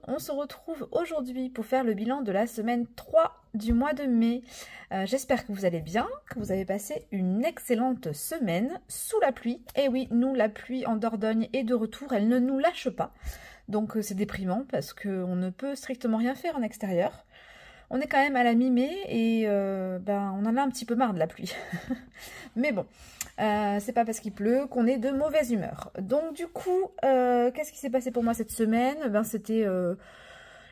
on se retrouve aujourd'hui pour faire le bilan de la semaine 3 du mois de mai. J'espère que vous allez bien, que vous avez passé une excellente semaine sous la pluie. Et oui, nous, la pluie en Dordogne est de retour, elle ne nous lâche pas. Donc c'est déprimant parce qu'on ne peut strictement rien faire en extérieur. On est quand même à la mi-mai et on en a un petit peu marre de la pluie. Mais bon, c'est pas parce qu'il pleut qu'on est de mauvaise humeur. Donc du coup, qu'est-ce qui s'est passé pour moi cette semaine? C'était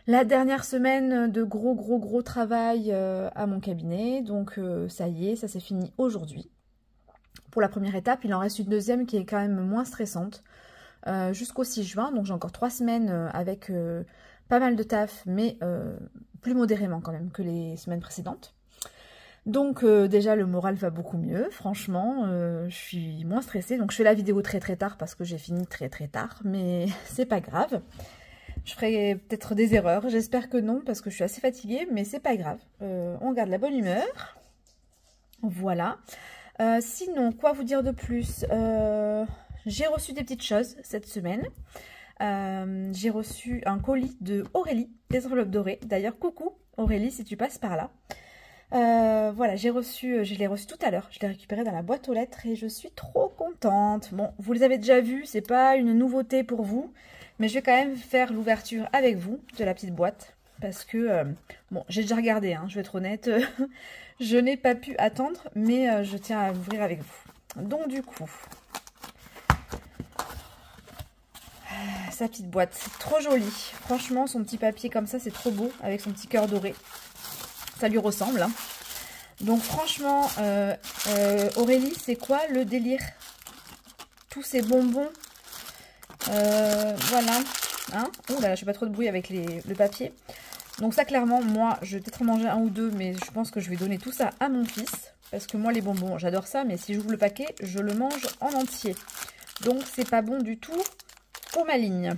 la dernière semaine de gros travail à mon cabinet. Donc ça y est, ça s'est fini aujourd'hui. Pour la première étape, il en reste une deuxième qui est quand même moins stressante. Jusqu'au 6 juin, donc j'ai encore 3 semaines avec pas mal de taf, mais plus modérément quand même que les semaines précédentes. Donc déjà le moral va beaucoup mieux, franchement, je suis moins stressée. Donc je fais la vidéo très tard parce que j'ai fini très tard, mais c'est pas grave. Je ferai peut-être des erreurs, j'espère que non parce que je suis assez fatiguée, mais c'est pas grave. On garde la bonne humeur, voilà. Sinon, quoi vous dire de plus? J'ai reçu des petites choses cette semaine. J'ai reçu un colis de Aurélie, des enveloppes dorées. D'ailleurs, coucou Aurélie, si tu passes par là. Voilà, je l'ai reçu tout à l'heure. Je l'ai récupéré dans la boîte aux lettres et je suis trop contente. Bon, vous les avez déjà vus, c'est pas une nouveauté pour vous, mais je vais quand même faire l'ouverture avec vous de la petite boîte parce que, bon, j'ai déjà regardé, hein, je vais être honnête, je n'ai pas pu attendre, mais je tiens à l'ouvrir avec vous. Donc du coup, sa petite boîte, c'est trop joli. Franchement, son petit papier comme ça, c'est trop beau, avec son petit cœur doré. Ça lui ressemble. Hein. Donc franchement, Aurélie, c'est quoi le délire? Tous ces bonbons. Voilà. Hein, oh là, je fais pas trop de bruit avec le papier. Donc ça, clairement, moi, je vais peut-être en manger un ou deux, mais je pense que je vais donner tout ça à mon fils. Parce que moi, les bonbons, j'adore ça, mais si j'ouvre le paquet, je le mange en entier. Donc c'est pas bon du tout pour ma ligne.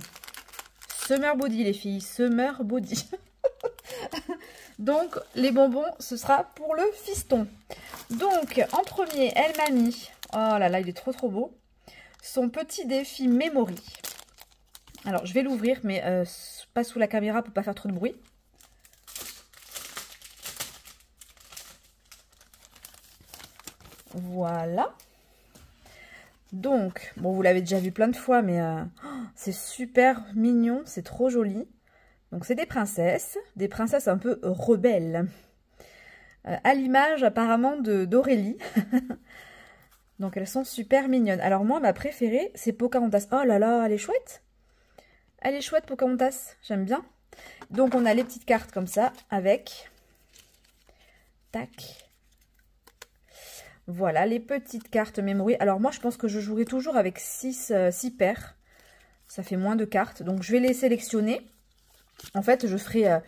Summer body, les filles. Summer body. Donc, les bonbons, ce sera pour le fiston. Donc, en premier, elle m'a mis, oh là là, il est trop beau, son petit défi Memory. Alors, je vais l'ouvrir, mais pas sous la caméra pour pas faire trop de bruit. Voilà. Donc, bon, vous l'avez déjà vu plein de fois, mais c'est super mignon, c'est trop joli. Donc c'est des princesses un peu rebelles, à l'image apparemment d'Aurélie. Donc elles sont super mignonnes. Alors moi, ma préférée, c'est Pocahontas. Oh là là, elle est chouette. Elle est chouette, Pocahontas, j'aime bien. Donc on a les petites cartes comme ça, avec... Tac. Voilà, les petites cartes Memory. Alors moi, je pense que je jouerai toujours avec 6 paires. Ça fait moins de cartes, donc je vais les sélectionner. En fait, je ferai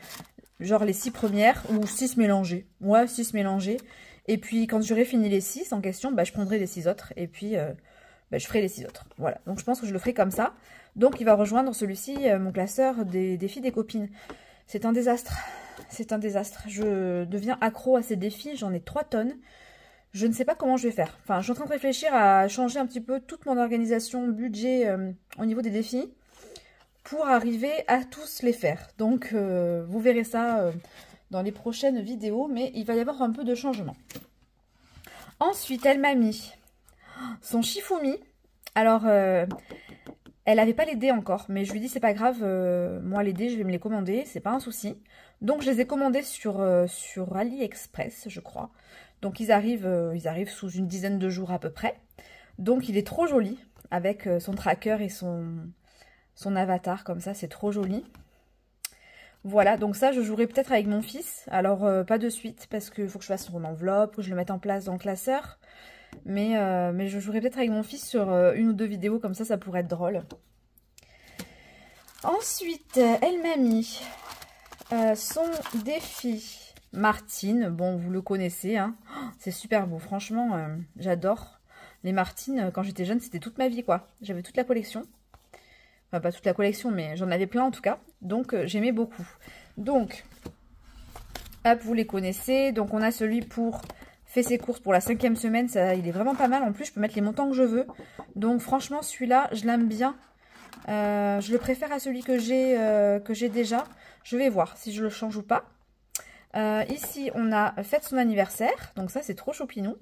genre les 6 premières ou 6 mélangées. Ouais, 6 mélangées. Et puis, quand j'aurai fini les 6 en question, je prendrai les 6 autres. Et puis, je ferai les 6 autres. Voilà. Donc, je pense que je le ferai comme ça. Donc, il va rejoindre celui-ci, mon classeur des défis des copines. C'est un désastre. C'est un désastre. Je deviens accro à ces défis. J'en ai 3 tonnes. Je ne sais pas comment je vais faire. Enfin, je suis en train de réfléchir à changer un petit peu toute mon organisation, budget au niveau des défis, pour arriver à tous les faire. Donc, vous verrez ça dans les prochaines vidéos, mais il va y avoir un peu de changement. Ensuite, elle m'a mis son Shifumi. Alors, elle n'avait pas les dés encore, mais je lui dis c'est pas grave, moi les dés, je vais me les commander, c'est pas un souci. Donc, je les ai commandés sur AliExpress, je crois. Donc, ils arrivent sous une dizaine de jours à peu près. Donc, il est trop joli, avec son tracker et son avatar comme ça, c'est trop joli. Voilà, donc ça, je jouerai peut-être avec mon fils. Alors, pas de suite, parce qu'il faut que je fasse son enveloppe, que je le mette en place dans le classeur. Mais je jouerai peut-être avec mon fils sur une ou deux vidéos, comme ça pourrait être drôle. Ensuite, elle m'a mis son défi Martine. Bon, vous le connaissez, hein. Oh, c'est super beau, franchement, j'adore. Les Martines, quand j'étais jeune, c'était toute ma vie, quoi. J'avais toute la collection. Enfin, pas toute la collection, mais j'en avais plein en tout cas. Donc, j'aimais beaucoup. Donc, hop, vous les connaissez. Donc, on a celui pour faire ses courses pour la 5e semaine. Ça, il est vraiment pas mal. En plus, je peux mettre les montants que je veux. Donc, franchement, celui-là, je l'aime bien. Je le préfère à celui que j'ai déjà. Je vais voir si je le change ou pas. Ici, on a fête son anniversaire. Donc ça, c'est trop choupinou.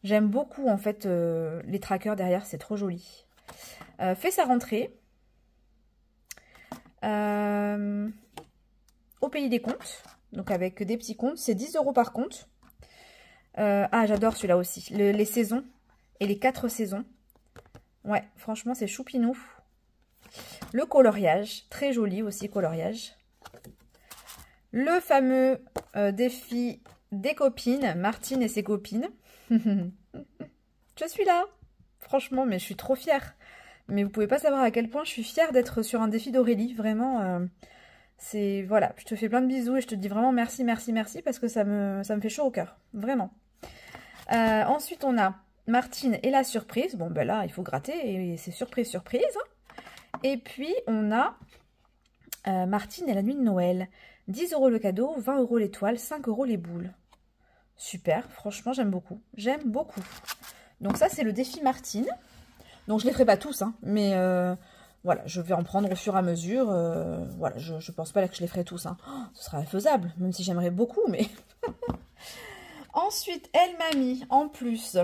J'aime beaucoup, en fait, les trackers derrière. C'est trop joli. Fait sa rentrée. Au pays des comptes. Donc avec des petits comptes. C'est 10 € par compte. Ah, j'adore celui-là aussi. Les saisons et les 4 saisons. Ouais, franchement, c'est choupinou. Le coloriage. Très joli aussi, coloriage. Le fameux défi des copines, Martine et ses copines. Je suis là. Franchement, mais je suis trop fière. Mais vous pouvez pas savoir à quel point je suis fière d'être sur un défi d'Aurélie. Vraiment, c'est... Voilà, je te fais plein de bisous et je te dis vraiment merci, merci, merci parce que ça me fait chaud au cœur. Vraiment. Ensuite, on a Martine et la surprise. Bon, ben là, il faut gratter et c'est surprise, surprise. Et puis, on a Martine et la nuit de Noël. 10 € le cadeau, 20 € l'étoile, 5 € les boules. Super, franchement, j'aime beaucoup. J'aime beaucoup. Donc ça, c'est le défi Martine. Donc je ne les ferai pas tous, hein, mais voilà, je vais en prendre au fur et à mesure. Voilà, je ne pense pas là que je les ferai tous. Hein. Oh, ce sera faisable, même si j'aimerais beaucoup, mais... Ensuite, elle m'a mis en plus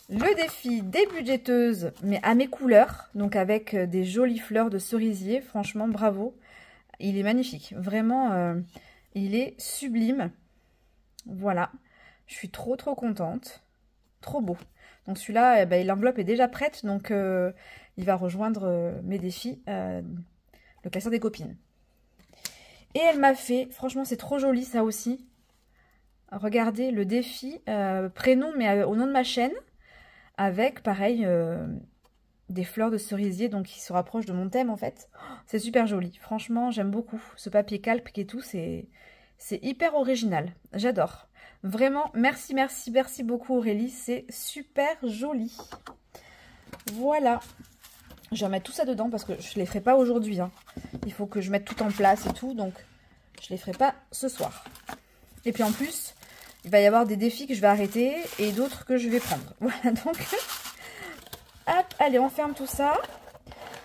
le défi des budgéteuses, mais à mes couleurs. Donc avec des jolies fleurs de cerisier. Franchement, bravo. Il est magnifique. Vraiment, il est sublime. Voilà. Je suis trop, trop contente. Trop beau. Donc celui-là, eh ben, l'enveloppe est déjà prête. Donc il va rejoindre mes défis. Le classeur des copines. Et elle m'a fait... Franchement, c'est trop joli ça aussi. Regardez le défi prénom, mais au nom de ma chaîne. Avec, pareil... des fleurs de cerisier, donc qui se rapprochent de mon thème en fait. C'est super joli. Franchement, j'aime beaucoup. Ce papier calque et tout, c'est hyper original. J'adore. Vraiment, merci, merci, merci beaucoup Aurélie. C'est super joli. Voilà. Je vais mettre tout ça dedans parce que je ne les ferai pas aujourd'hui. Hein. Il faut que je mette tout en place et tout, donc je ne les ferai pas ce soir. Et puis en plus, il va y avoir des défis que je vais arrêter et d'autres que je vais prendre. Voilà, donc... Hop, allez, on ferme tout ça.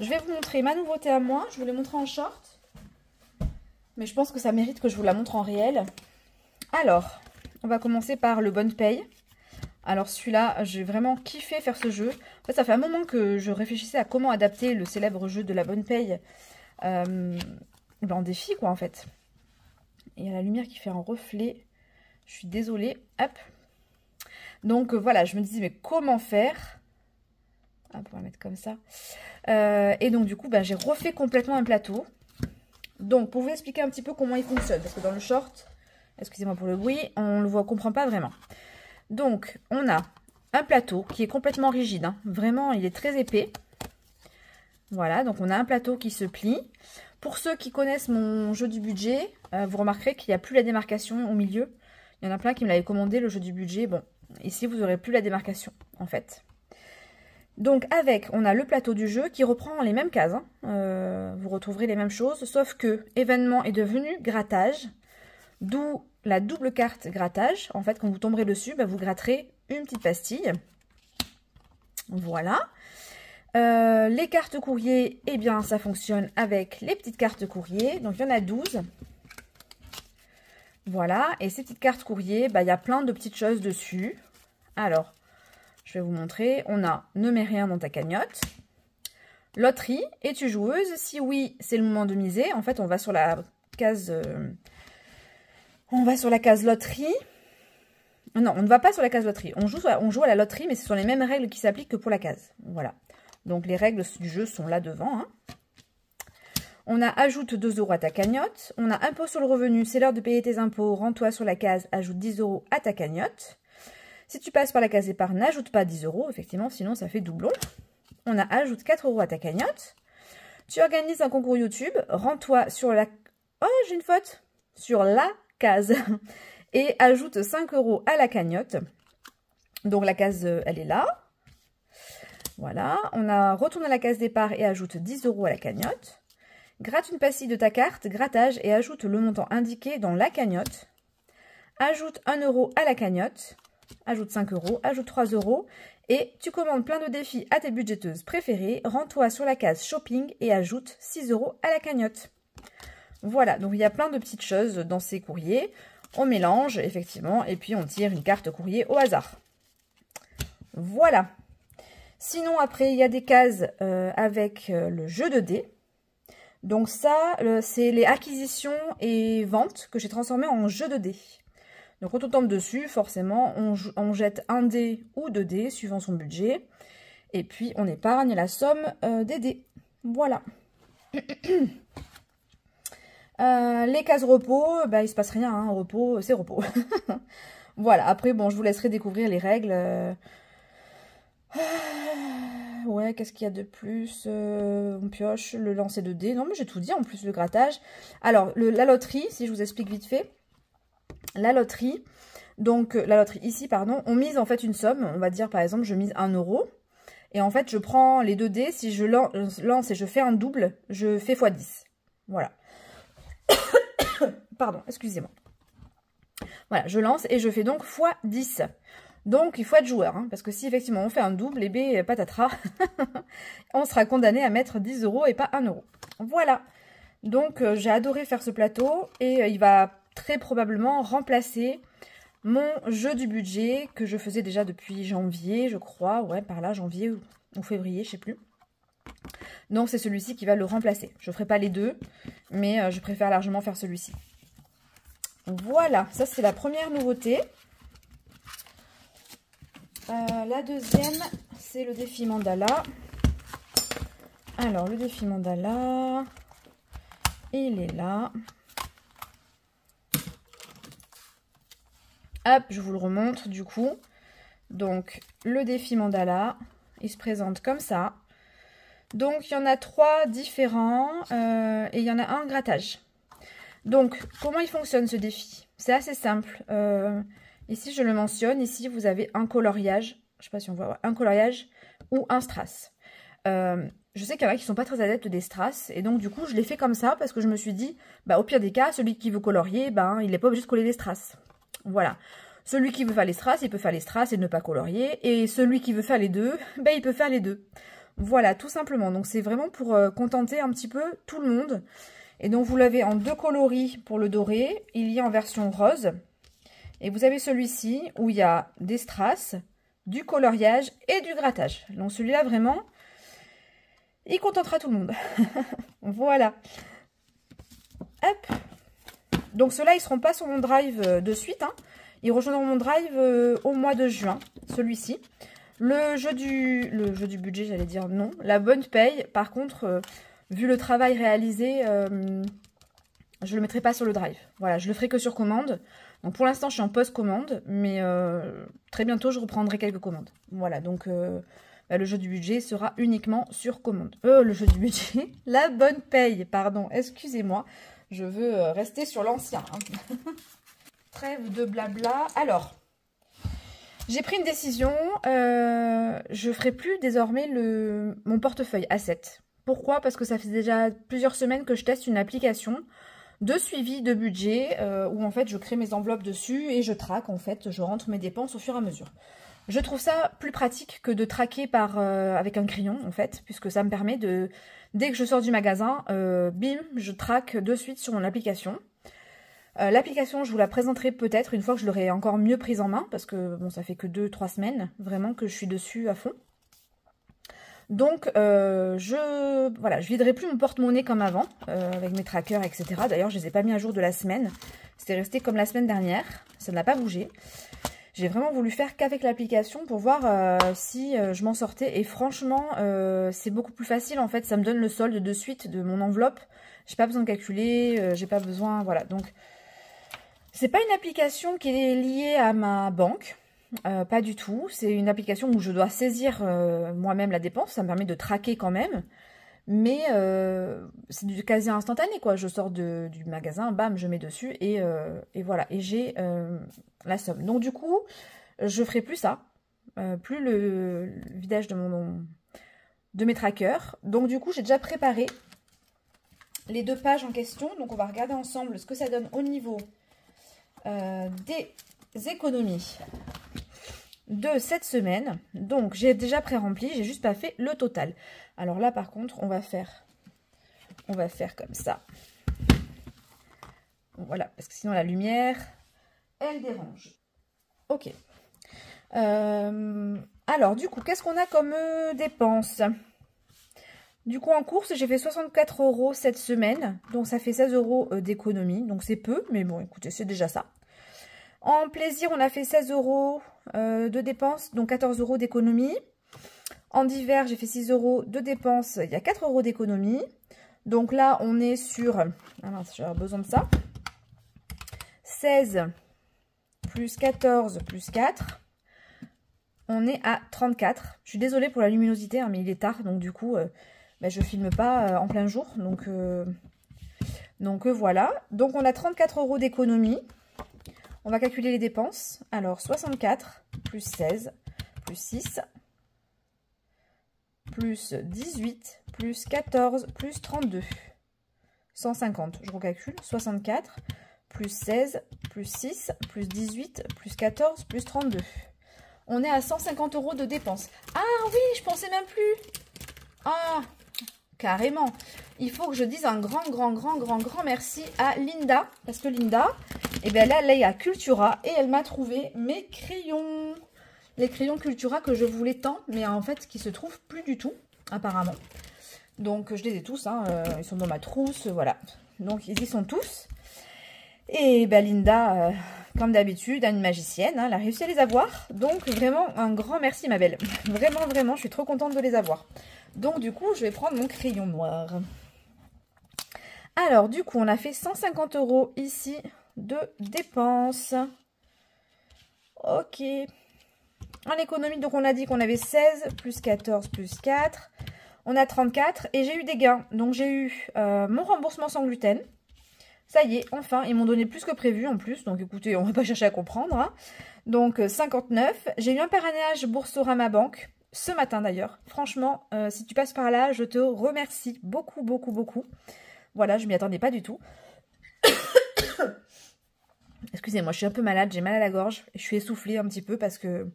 Je vais vous montrer ma nouveauté à moi. Je vous l'ai montré en short. Mais je pense que ça mérite que je vous la montre en réel. Alors, on va commencer par le Bonne Paye. Alors celui-là, j'ai vraiment kiffé faire ce jeu. En fait, ça fait un moment que je réfléchissais à comment adapter le célèbre jeu de la Bonne Paye en défi, quoi, en fait. Et il y a la lumière qui fait un reflet. Je suis désolée. Hop. Donc voilà, je me disais, mais comment faire ? Hop, on va mettre comme ça. Et donc, du coup, j'ai refait complètement un plateau. Donc, pour vous expliquer un petit peu comment il fonctionne, parce que dans le short, excusez-moi pour le bruit, on le voit, on comprend pas vraiment. Donc, on a un plateau qui est complètement rigide. Hein. Vraiment, il est très épais. Voilà, donc on a un plateau qui se plie. Pour ceux qui connaissent mon jeu du budget, vous remarquerez qu'il n'y a plus la démarcation au milieu. Il y en a plein qui me l'avaient commandé, le jeu du budget. Bon, ici, vous n'aurez plus la démarcation, en fait. Donc avec, on a le plateau du jeu qui reprend les mêmes cases. Hein. Vous retrouverez les mêmes choses, sauf que événement est devenu grattage. D'où la double carte grattage. En fait, quand vous tomberez dessus, vous gratterez une petite pastille. Voilà. Les cartes courrier, eh bien, ça fonctionne avec les petites cartes courrier. Donc, il y en a 12. Voilà. Et ces petites cartes courrier, il y a plein de petites choses dessus. Alors... Je vais vous montrer. On a « Ne mets rien dans ta cagnotte ». Loterie. Es-tu joueuse? Si oui, c'est le moment de miser. En fait, on va sur la case... loterie. Non, on ne va pas sur la case loterie. On joue à la loterie, mais ce sont les mêmes règles qui s'appliquent que pour la case. Voilà. Donc, les règles du jeu sont là devant. Hein. On a « Ajoute 2 € à ta cagnotte ». On a « Impôt sur le revenu, c'est l'heure de payer tes impôts. Rends-toi sur la case, ajoute 10 € à ta cagnotte ». Si tu passes par la case épargne, n'ajoute pas 10 €, effectivement, sinon ça fait doublon. On a ajoute 4 € à ta cagnotte. Tu organises un concours YouTube, rends-toi sur la... Oh, j'ai une faute. Sur la case. Et ajoute 5 € à la cagnotte. Donc la case, elle est là. Voilà. On a retourné à la case départ et ajoute 10 € à la cagnotte. Gratte une pastille de ta carte, grattage et ajoute le montant indiqué dans la cagnotte. Ajoute 1 € à la cagnotte. Ajoute 5 €, ajoute 3 € Et tu commandes plein de défis à tes budgéteuses préférées, rends-toi sur la case shopping et ajoute 6 € à la cagnotte. Voilà, donc il y a plein de petites choses dans ces courriers. On mélange, effectivement, et puis on tire une carte courrier au hasard. Voilà. Sinon, après, il y a des cases avec le jeu de dés. Donc ça, c'est les acquisitions et ventes que j'ai transformées en jeu de dés. Donc quand on tombe dessus, forcément, on jette un dé ou 2 dés, suivant son budget. Et puis, on épargne la somme des dés. Voilà. Les cases repos, bah, il se passe rien, hein. Repos, c'est repos. Voilà, après, bon, je vous laisserai découvrir les règles. Ouais, qu'est-ce qu'il y a de plus? On pioche, le lancer de dés. Non, mais j'ai tout dit, en plus, le grattage. Alors, la loterie, si je vous explique vite fait. La loterie, donc la loterie ici, pardon, on mise en fait une somme. On va dire, par exemple, je mise 1 €. Et en fait, je prends les 2 dés. Si je lance et je fais un double, je fais x10. Voilà. Pardon, excusez-moi. Voilà, je lance et je fais donc x10. Donc, il faut être joueur, hein, parce que si effectivement on fait un double, et bien patatras, on sera condamné à mettre 10 € et pas 1 €. Voilà. Donc, j'ai adoré faire ce plateau et il va très probablement remplacer mon jeu du budget que je faisais déjà depuis janvier, je crois. Ouais, par là, janvier ou février, je sais plus. Donc, c'est celui-ci qui va le remplacer. Je ne ferai pas les deux, mais je préfère largement faire celui-ci. Voilà, ça c'est la première nouveauté. La deuxième, c'est le défi mandala. Alors, le défi mandala, il est là. Hop, je vous le remontre du coup. Donc, le défi mandala, il se présente comme ça. Donc, il y en a 3 différents et il y en a un grattage. Donc, comment il fonctionne ce défi? C'est assez simple. Ici, je le mentionne. Ici, vous avez un coloriage. Je ne sais pas si on voit. Un coloriage ou un strass. Je sais qu'il y en a qui ne sont pas très adeptes des strass. Et donc, du coup, je l'ai fait comme ça parce que je me suis dit, bah, au pire des cas, celui qui veut colorier, ben, il n'est pas obligé de coller les strass. Voilà. Celui qui veut faire les strass, il peut faire les strass et ne pas colorier. Et celui qui veut faire les deux, ben, il peut faire les deux. Voilà, tout simplement. Donc, c'est vraiment pour contenter un petit peu tout le monde. Et donc, vous l'avez en 2 coloris pour le doré. Il y a en version rose. Et vous avez celui-ci où il y a des strass, du coloriage et du grattage. Donc celui-là, vraiment, il contentera tout le monde. Voilà. Hop. Donc ceux-là, ils ne seront pas sur mon drive de suite. Hein. Ils rejoindront mon drive au mois de juin, celui-ci. Le jeu du budget, j'allais dire non. La bonne paye, par contre, vu le travail réalisé, je ne le mettrai pas sur le drive. Voilà, je le ferai que sur commande. Donc pour l'instant, je suis en post-commande, mais très bientôt, je reprendrai quelques commandes. Voilà, donc le jeu du budget sera uniquement sur commande. Le jeu du budget, la bonne paye, pardon, excusez-moi. Je veux rester sur l'ancien. Hein. Trêve de blabla. Alors, j'ai pris une décision. Je ne ferai plus désormais mon portefeuille A7. Pourquoi? Parce que ça fait déjà plusieurs semaines que je teste une application de suivi de budget où en fait je crée mes enveloppes dessus et je traque, en fait, je rentre mes dépenses au fur et à mesure. Je trouve ça plus pratique que de traquer avec un crayon en fait, puisque ça me permet de, dès que je sors du magasin, bim, je traque de suite sur mon application. L'application, je vous la présenterai peut-être une fois que je l'aurai encore mieux prise en main, parce que bon, ça fait que 2-3 semaines vraiment que je suis dessus à fond. Donc, je viderai plus mon porte-monnaie comme avant, avec mes trackers, etc. D'ailleurs, je ne les ai pas mis à jour de la semaine. C'était resté comme la semaine dernière. Ça n'a pas bougé. J'ai vraiment voulu faire qu'avec l'application pour voir si je m'en sortais. Et franchement, c'est beaucoup plus facile. En fait, ça me donne le solde de suite de mon enveloppe. J'ai pas besoin de calculer, j'ai pas besoin... Voilà, donc... C'est pas une application qui est liée à ma banque. Pas du tout, c'est une application où je dois saisir moi-même la dépense, ça me permet de traquer quand même, mais c'est du quasi instantané quoi, je sors du magasin, bam, je mets dessus et voilà, et j'ai la somme. Donc du coup, je ferai plus ça, plus le vidage de mes trackers. Donc du coup, j'ai déjà préparé les 2 pages en question, donc on va regarder ensemble ce que ça donne au niveau des économies. de cette semaine. Donc, j'ai déjà pré-rempli, j'ai juste pas fait le total. Alors là, par contre, on va faire comme ça. Voilà, parce que sinon la lumière, elle dérange. Ok. Alors, du coup, qu'est-ce qu'on a comme dépenses? Du coup, en course, j'ai fait 64 € cette semaine. Donc, ça fait 16 € d'économie. Donc, c'est peu, mais bon, écoutez, c'est déjà ça. En plaisir, on a fait 16 € de dépenses, donc 14 € d'économie. En divers, j'ai fait 6 € de dépenses, il y a 4 € d'économie. Donc là, on est sur... Ah mince, j'ai besoin de ça. 16 plus 14 plus 4. On est à 34. Je suis désolée pour la luminosité, hein, mais il est tard, donc du coup, je filme pas en plein jour. Donc voilà. Donc on a 34 € d'économie. On va calculer les dépenses. Alors 64 plus 16 plus 6 plus 18 plus 14 plus 32. 150. Je recalcule. 64 plus 16 plus 6 plus 18 plus 14 plus 32. On est à 150 € de dépenses. Ah oui, je pensais même plus. Ah, carrément. Il faut que je dise un grand merci à Linda. Parce que Linda, eh bien là, elle est à Cultura et elle m'a trouvé mes crayons. Les crayons Cultura que je voulais tant, mais en fait, qui se trouvent plus du tout, apparemment. Donc, je les ai tous, hein, ils sont dans ma trousse, voilà. Donc, ils y sont tous. Et ben, Linda, comme d'habitude, une magicienne, hein, elle a réussi à les avoir. Donc, vraiment, un grand merci, ma belle. Vraiment, je suis trop contente de les avoir. Donc, du coup, je vais prendre mon crayon noir. Alors, du coup, on a fait 150 € ici de dépenses. Ok. En économie, donc on a dit qu'on avait 16 plus 14 plus 4. On a 34 et j'ai eu des gains. Donc j'ai eu mon remboursement sans gluten. Ça y est, enfin, ils m'ont donné plus que prévu en plus. Donc écoutez, on va pas chercher à comprendre. Hein. Donc 59. J'ai eu un parrainage Boursorama Banque. Ce matin d'ailleurs. Franchement, si tu passes par là, je te remercie beaucoup. Voilà, je m'y attendais pas du tout. Excusez-moi, je suis un peu malade, j'ai mal à la gorge. Je suis essoufflée un petit peu parce que...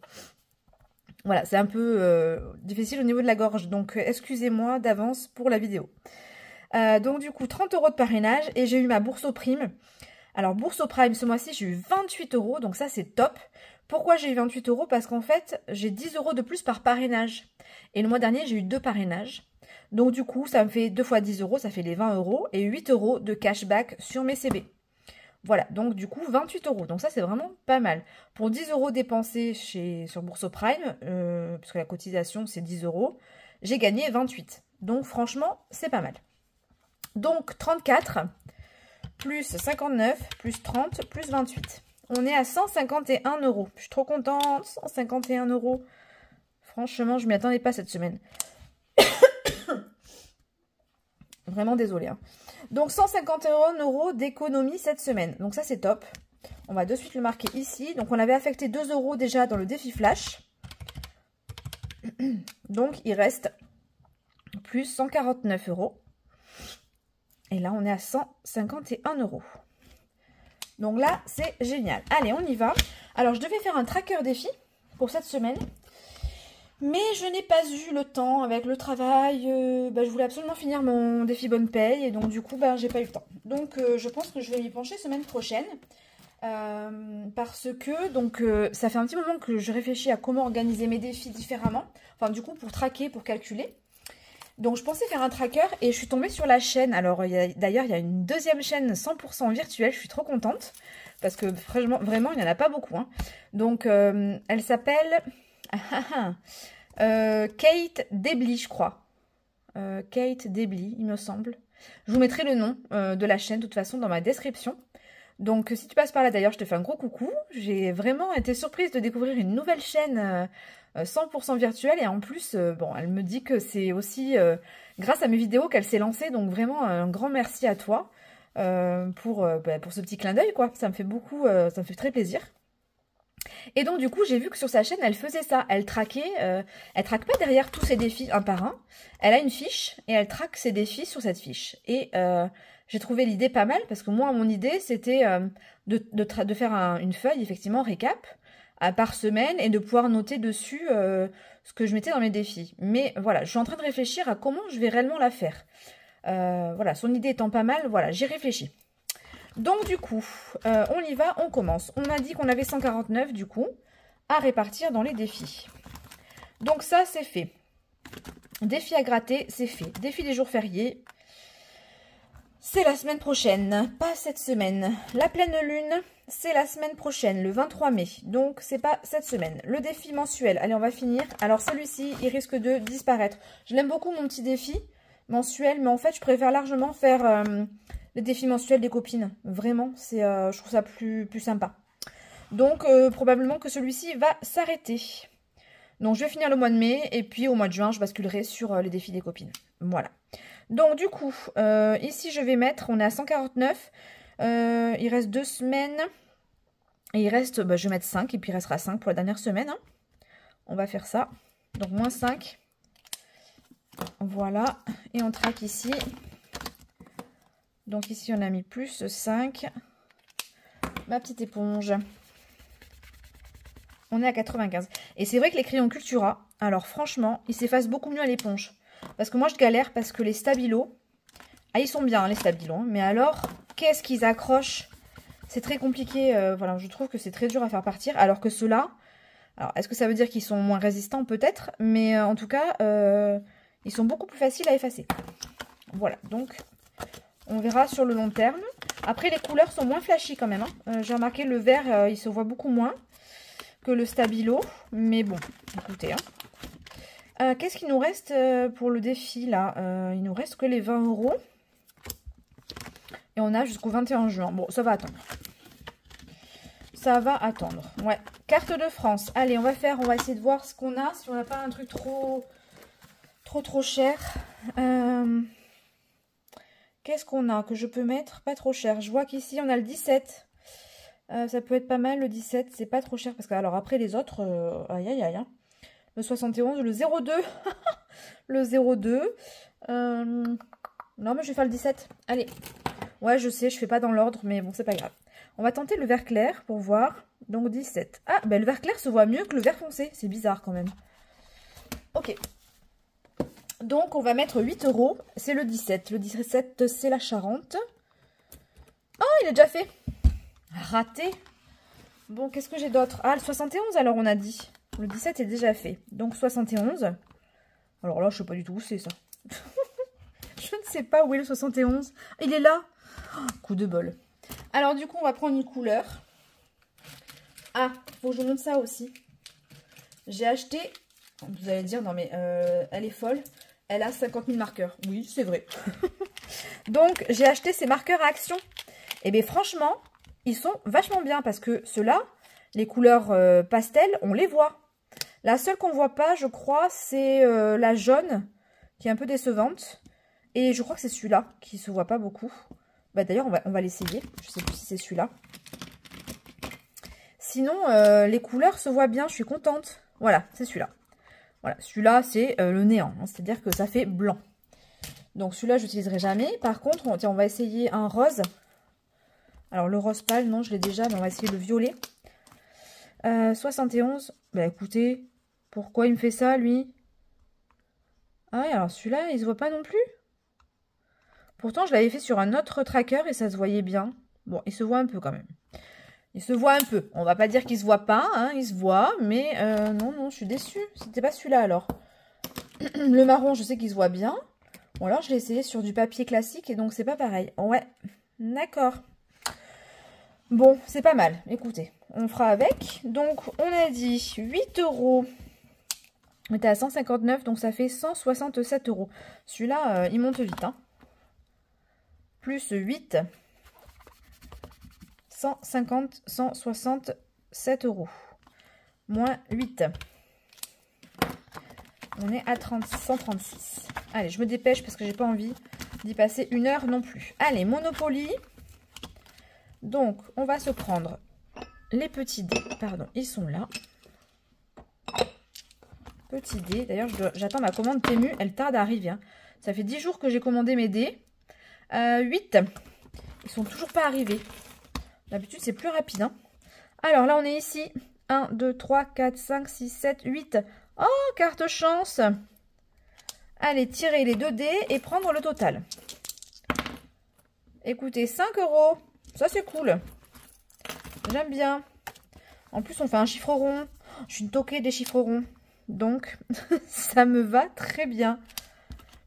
Voilà, c'est un peu difficile au niveau de la gorge. Donc, excusez-moi d'avance pour la vidéo. Donc, du coup, 30 € de parrainage. Et j'ai eu ma bourse au prime. Alors, bourse au prime, ce mois-ci, j'ai eu 28 €. Donc, ça, c'est top. Pourquoi j'ai eu 28 €? Parce qu'en fait, j'ai 10 € de plus par parrainage. Et le mois dernier, j'ai eu 2 parrainages. Donc, du coup, ça me fait 2 fois 10 €. Ça fait les 20 €. Et 8 € de cashback sur mes CB. Voilà, donc du coup 28 €. Donc ça c'est vraiment pas mal. Pour 10 € dépensés sur Bourso Prime, parce que la cotisation c'est 10 €, j'ai gagné 28. Donc franchement, c'est pas mal. Donc 34 plus 59 plus 30 plus 28. On est à 151 €. Je suis trop contente, 151 €. Franchement, je m'y attendais pas cette semaine. Vraiment désolée. Hein. Donc 151 € d'économie cette semaine. Donc ça c'est top. On va de suite le marquer ici. Donc on avait affecté 2 € déjà dans le défi flash. Donc il reste plus 149 €. Et là on est à 151 €. Donc là c'est génial. Allez, on y va. Alors je devais faire un tracker défi pour cette semaine. Mais je n'ai pas eu le temps avec le travail. Je voulais absolument finir mon défi bonne paye. Et donc, du coup, j'ai pas eu le temps. Donc, je pense que je vais m'y pencher semaine prochaine. Parce que, donc, ça fait un petit moment que je réfléchis à comment organiser mes défis différemment. Enfin, du coup, pour traquer, pour calculer. Donc, je pensais faire un tracker et je suis tombée sur la chaîne. Alors, d'ailleurs, il y a une deuxième chaîne 100% virtuelle. Je suis trop contente. Parce que, vraiment, il n'y en a pas beaucoup. Hein. Donc, elle s'appelle... Kate Debly, je crois. Kate Debly, il me semble. Je vous mettrai le nom de la chaîne, de toute façon, dans ma description. Donc, si tu passes par là, d'ailleurs, je te fais un gros coucou. J'ai vraiment été surprise de découvrir une nouvelle chaîne 100% virtuelle. Et en plus, bon, elle me dit que c'est aussi grâce à mes vidéos qu'elle s'est lancée. Donc, vraiment, un grand merci à toi pour ce petit clin d'œil, quoi. Ça me fait beaucoup, ça me fait très plaisir. Et donc, du coup, j'ai vu que sur sa chaîne, elle faisait ça. Elle traquait, elle traque pas derrière tous ses défis un par un. Elle a une fiche et elle traque ses défis sur cette fiche. Et j'ai trouvé l'idée pas mal parce que moi, mon idée, c'était de faire une feuille, effectivement, récap, par semaine et de pouvoir noter dessus ce que je mettais dans mes défis. Mais voilà, je suis en train de réfléchir à comment je vais réellement la faire. Voilà, son idée étant pas mal, voilà, j'y réfléchis. Donc du coup, on y va, on commence. On a dit qu'on avait 149 du coup, à répartir dans les défis. Donc ça, c'est fait. Défi à gratter, c'est fait. Défi des jours fériés, c'est la semaine prochaine, pas cette semaine. La pleine lune, c'est la semaine prochaine, le 23 mai. Donc, c'est pas cette semaine. Le défi mensuel, allez, on va finir. Alors, celui-ci, il risque de disparaître. Je l'aime beaucoup, mon petit défi mensuel, mais en fait, je préfère largement faire les défis mensuels des copines. Vraiment, je trouve ça plus sympa. Donc, probablement que celui-ci va s'arrêter. Donc, je vais finir le mois de mai, et puis au mois de juin, je basculerai sur les défis des copines. Voilà. Donc, du coup, ici, je vais mettre, on est à 149. Il reste 2 semaines. Et il reste, je vais mettre 5, et puis il restera 5 pour la dernière semaine. Hein. On va faire ça. Donc, moins 5. Voilà. Et on traque ici. Donc, ici, on a mis plus 5. Ma petite éponge. On est à 95. Et c'est vrai que les crayons Cultura, alors franchement, ils s'effacent beaucoup mieux à l'éponge. Parce que moi, je galère parce que les stabilos... Ah, ils sont bien, hein, les stabilos. Hein, mais alors, qu'est-ce qu'ils accrochent? C'est très compliqué. Voilà, je trouve que c'est très dur à faire partir. Alors que ceux-là... Alors, est-ce que ça veut dire qu'ils sont moins résistants? Peut-être. Mais en tout cas, ils sont beaucoup plus faciles à effacer. Voilà, donc... On verra sur le long terme. Après, les couleurs sont moins flashy quand même. Hein. J'ai remarqué le vert, il se voit beaucoup moins que le stabilo. Mais bon, écoutez. Hein. Qu'est-ce qu'il nous reste pour le défi là? Il nous reste que les 20 €. Et on a jusqu'au 21 juin. Bon, ça va attendre. Ça va attendre. Ouais. Carte de France. Allez, on va essayer de voir ce qu'on a. Si on n'a pas un truc trop cher. Qu'est-ce qu'on a que je peux mettre? Pas trop cher. Je vois qu'ici, on a le 17. Ça peut être pas mal, le 17. C'est pas trop cher. Parce que, alors, après, les autres... aïe, aïe, aïe. Hein. Le 71, le 02. Le 02. Non, mais je vais faire le 17. Allez. Ouais, je sais, je fais pas dans l'ordre, mais bon, c'est pas grave. On va tenter le vert clair pour voir. Donc, 17. Ah, ben le vert clair se voit mieux que le vert foncé. C'est bizarre, quand même. Ok. Donc, on va mettre 8 €. C'est le 17. Le 17, c'est la Charente. Oh, il est déjà fait. Raté. Bon, qu'est-ce que j'ai d'autre? Ah, le 71, alors, on a dit. Le 17 est déjà fait. Donc, 71. Alors là, je sais pas du tout où c'est, ça. Je ne sais pas où est le 71. Il est là. Oh, coup de bol. Alors, du coup, on va prendre une couleur. Ah, faut que je vous montre ça aussi. J'ai acheté... Vous allez dire, non mais elle est folle. Elle a 50 000 marqueurs. Oui, c'est vrai. Donc, j'ai acheté ces marqueurs à action. Et bien, franchement, ils sont vachement bien. Parce que ceux-là, les couleurs pastel, on les voit. La seule qu'on voit pas, je crois, c'est la jaune, qui est un peu décevante. Et je crois que c'est celui-là, qui se voit pas beaucoup. Bah, d'ailleurs, on va l'essayer. Je sais plus si c'est celui-là. Sinon, les couleurs se voient bien. Je suis contente. Voilà, c'est celui-là. Voilà, celui-là, c'est le néant. Hein, c'est-à-dire que ça fait blanc. Donc, celui-là, je n'utiliserai jamais. Par contre, on va essayer un rose. Alors, le rose pâle, non, je l'ai déjà, mais on va essayer le violet. 71. Bah, écoutez, pourquoi il me fait ça, lui? Ah ouais, alors celui-là, il se voit pas non plus. Pourtant, je l'avais fait sur un autre tracker et ça se voyait bien. Bon, il se voit un peu quand même. Il se voit un peu. On va pas dire qu'il se voit pas, hein, il se voit, mais non, je suis déçue. C'était pas celui-là alors. Le marron, je sais qu'il se voit bien. Bon, alors je l'ai essayé sur du papier classique et donc c'est pas pareil. Ouais, d'accord. Bon, c'est pas mal. Écoutez, on fera avec. Donc, on a dit 8 €. On était à 159, donc ça fait 167 €. Celui-là, il monte vite, hein. Plus 8, 167 €. Moins 8. On est à 136. Allez, je me dépêche parce que j'ai pas envie d'y passer 1 heure non plus. Allez, Monopoly. Donc, on va se prendre les petits dés. Pardon, ils sont là. Petits dés. D'ailleurs, j'attends ma commande Temu. Elle tarde à arriver. Hein. Ça fait 10 jours que j'ai commandé mes dés. 8. Ils sont toujours pas arrivés. D'habitude, c'est plus rapide. Hein. Alors là, on est ici 1, 2, 3, 4, 5, 6, 7, 8. Oh, carte chance. Allez, tirer les 2 dés et prendre le total. Écoutez, 5 €. Ça, c'est cool. J'aime bien. En plus, on fait un chiffre rond. Je suis une toquée des chiffres ronds. Donc, ça me va très bien.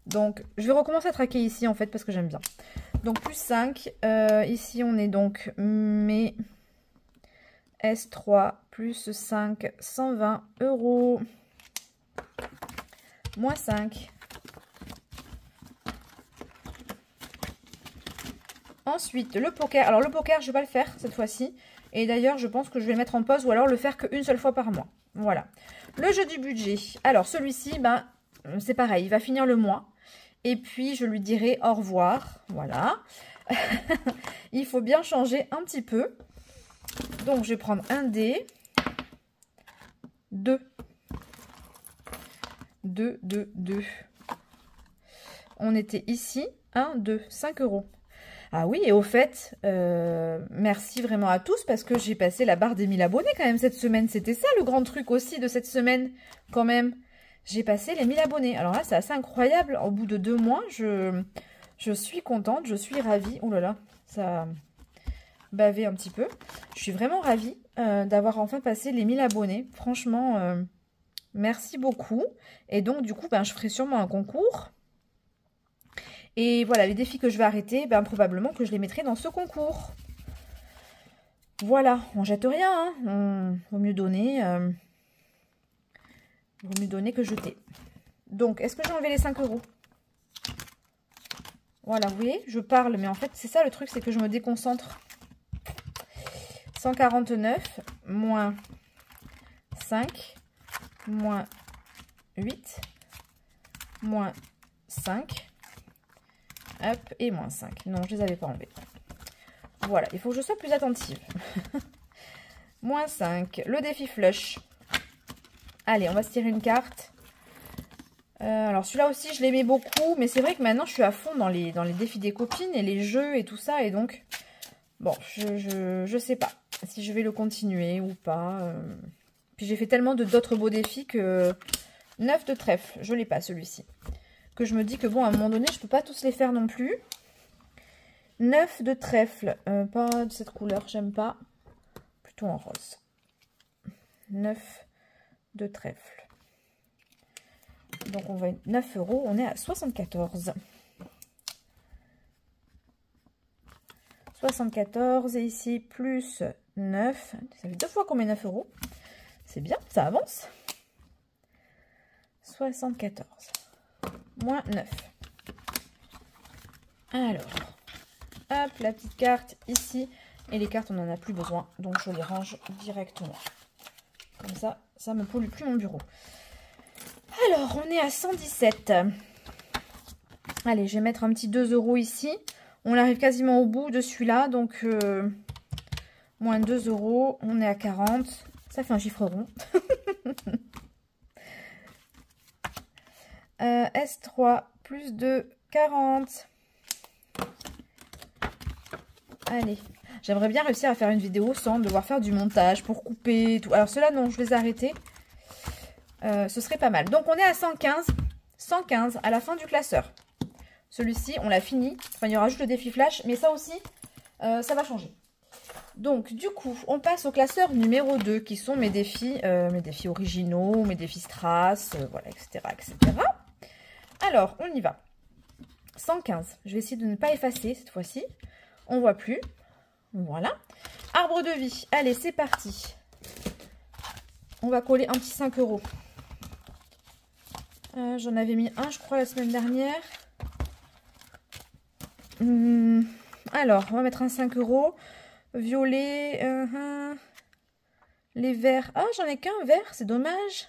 Donc, je vais recommencer à traquer ici, en fait, parce que j'aime bien. Donc, plus 5. Ici, on est donc mes S3 plus 5, 120 €. Moins 5. Ensuite, le poker. Alors, le poker, je ne vais pas le faire cette fois-ci. Et d'ailleurs, je pense que je vais le mettre en pause ou alors le faire qu'une seule fois par mois. Voilà. Le jeu du budget. Alors, celui-ci, ben, c'est pareil. Il va finir le mois. Et puis, je lui dirai au revoir. Voilà. Il faut bien changer un petit peu. Donc, je vais prendre un dé. 2. 2, 2, 2. On était ici. 1, 2, 5 €. Ah oui, et au fait, merci vraiment à tous parce que j'ai passé la barre des 1000 abonnés quand même cette semaine. C'était ça le grand truc aussi de cette semaine quand même. J'ai passé les 1000 abonnés. Alors là, c'est assez incroyable. Au bout de 2 mois, je suis contente, je suis ravie. Oh là là, ça a bavé un petit peu. Je suis vraiment ravie d'avoir enfin passé les 1000 abonnés. Franchement, merci beaucoup. Et donc, du coup, ben, je ferai sûrement un concours. Et voilà, les défis que je vais arrêter, ben, probablement que je les mettrai dans ce concours. Voilà, on jette rien, hein. Vaut mieux donner que jeter. Donc, est-ce que j'ai enlevé les 5 €? Voilà, vous voyez, je parle, mais en fait, c'est ça le truc, c'est que je me déconcentre. 149, moins 5, moins 8, moins 5, hop, et moins 5. Non, je ne les avais pas enlevés. Voilà, il faut que je sois plus attentive. Moins 5, le défi flush. Allez, on va se tirer une carte. Alors celui-là aussi, je l'aimais beaucoup, mais c'est vrai que maintenant, je suis à fond dans les défis des copines et les jeux et tout ça. Et donc, bon, je sais pas si je vais le continuer ou pas. Puis j'ai fait tellement d'autres beaux défis que 9 de trèfle, je l'ai pas celui-ci. Que je me dis que bon, à un moment donné, je peux pas tous les faire non plus. 9 de trèfle, pas de cette couleur, j'aime pas. Plutôt en rose. 9 de trèfle. Donc on va 9 €, on est à 74. 74 et ici plus 9. Ça fait 2 fois qu'on met 9 €. C'est bien, ça avance. 74. Moins 9. Alors, hop, la petite carte ici. Et les cartes, on n'en a plus besoin. Donc, je les range directement. Comme ça, ça ne me pollue plus mon bureau. Alors, on est à 117. Allez, je vais mettre un petit 2 € ici. On arrive quasiment au bout de celui-là. Donc, moins 2 €. On est à 40. Ça fait un chiffre rond. S3 plus 2, 40. Allez. J'aimerais bien réussir à faire une vidéo sans devoir faire du montage pour couper et tout. Alors, ceux-là, non, je les ai arrêtés. Ce serait pas mal. Donc, on est à 115. 115 à la fin du classeur. Celui-ci, on l'a fini. Enfin, il y aura juste le défi flash. Mais ça aussi, ça va changer. Donc, du coup, on passe au classeur numéro 2, qui sont mes défis originaux, mes défis strass, voilà, etc., etc. Alors, on y va. 115. Je vais essayer de ne pas effacer cette fois-ci. On ne voit plus. Voilà. Arbre de vie. Allez, c'est parti. On va coller un petit 5 €. J'en avais mis un, je crois, la semaine dernière. Alors, on va mettre un 5 €. Violet. Les verts. Ah, j'en ai qu'un vert, c'est dommage.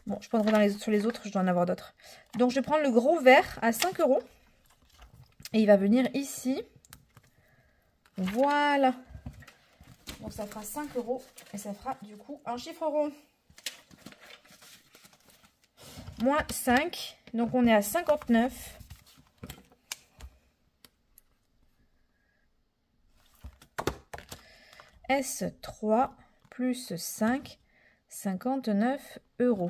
Bon, je prendrai sur les autres, je dois en avoir d'autres. Donc, je vais prendre le gros vert à 5 €. Et il va venir ici. Voilà. Donc, ça fera 5 €. Et ça fera, du coup, un chiffre rond. Moins 5. Donc, on est à 59. S3 plus 5, 59 €.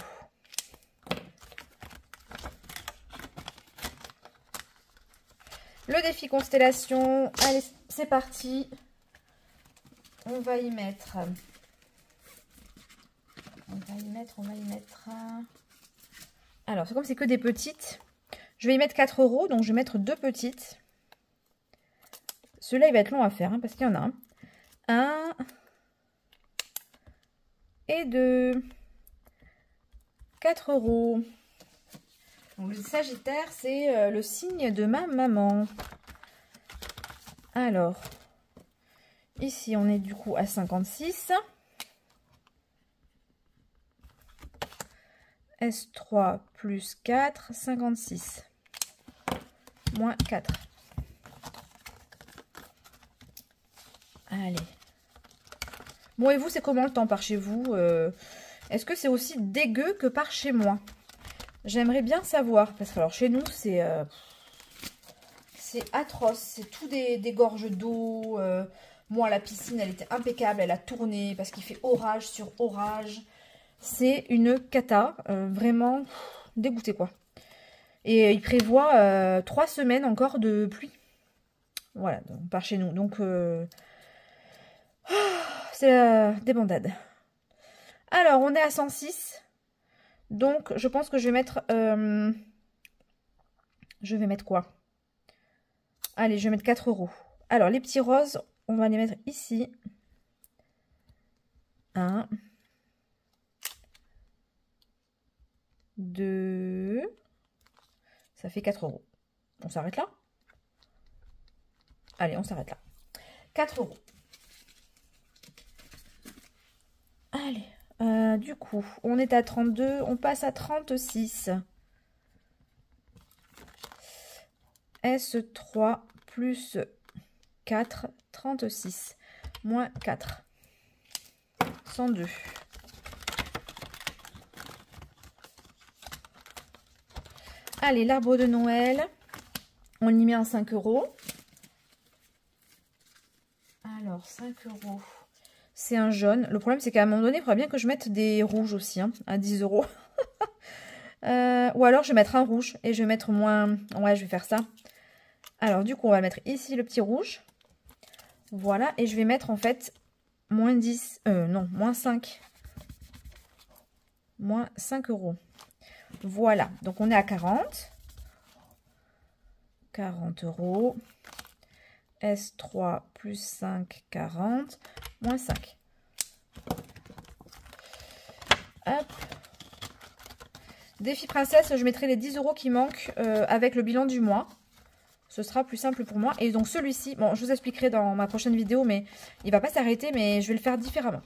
Le défi constellation, allez, c'est parti. On va y mettre. Alors, c'est comme c'est que des petites. Je vais y mettre 4 €, donc je vais mettre 2 petites. Celui-là, il va être long à faire, hein, parce qu'il y en a un. 1 et 2. 4 €. Donc, le Sagittaire, c'est le signe de ma maman. Alors, ici, on est du coup à 56. S3 plus 4, 56. Moins 4. Allez. Bon, et vous, c'est comment le temps par chez vous? Est-ce que c'est aussi dégueu que par chez moi? J'aimerais bien savoir. Parce que alors, chez nous, c'est atroce. C'est tout des gorges d'eau. Moi, la piscine, elle était impeccable. Elle a tourné parce qu'il fait orage sur orage. C'est une cata. Vraiment dégoûté, quoi. Et il prévoit 3 semaines encore de pluie. Voilà, donc, par chez nous. Donc, c'est la débandade. Alors, on est à 106. Donc, je pense que je vais mettre... je vais mettre quoi? Allez, je vais mettre 4 €. Alors, les petits roses, on va les mettre ici. 1. 2. Ça fait 4 €. On s'arrête là? Allez, on s'arrête là. 4 €. Allez, du coup, on est à 32, on passe à 36. S3 plus 4, 36. Moins 4. 102. Allez, l'arbre de Noël, on y met un 5 €. Alors, 5 €. C'est un jaune. Le problème, c'est qu'à un moment donné, il faudra bien que je mette des rouges aussi, hein, à 10 €. Ou alors, je vais mettre un rouge et je vais mettre moins... Ouais, je vais faire ça. Alors, du coup, on va mettre ici le petit rouge. Voilà. Et je vais mettre, en fait, moins 10... non, moins 5. Moins 5 €. Voilà. Donc, on est à 40. 40 €. S3 plus 5, 40. Moins 5. Hop. Défi princesse, je mettrai les 10 € qui manquent avec le bilan du mois. Ce sera plus simple pour moi. Et donc celui-ci, bon, je vous expliquerai dans ma prochaine vidéo, mais il va pas s'arrêter, mais je vais le faire différemment.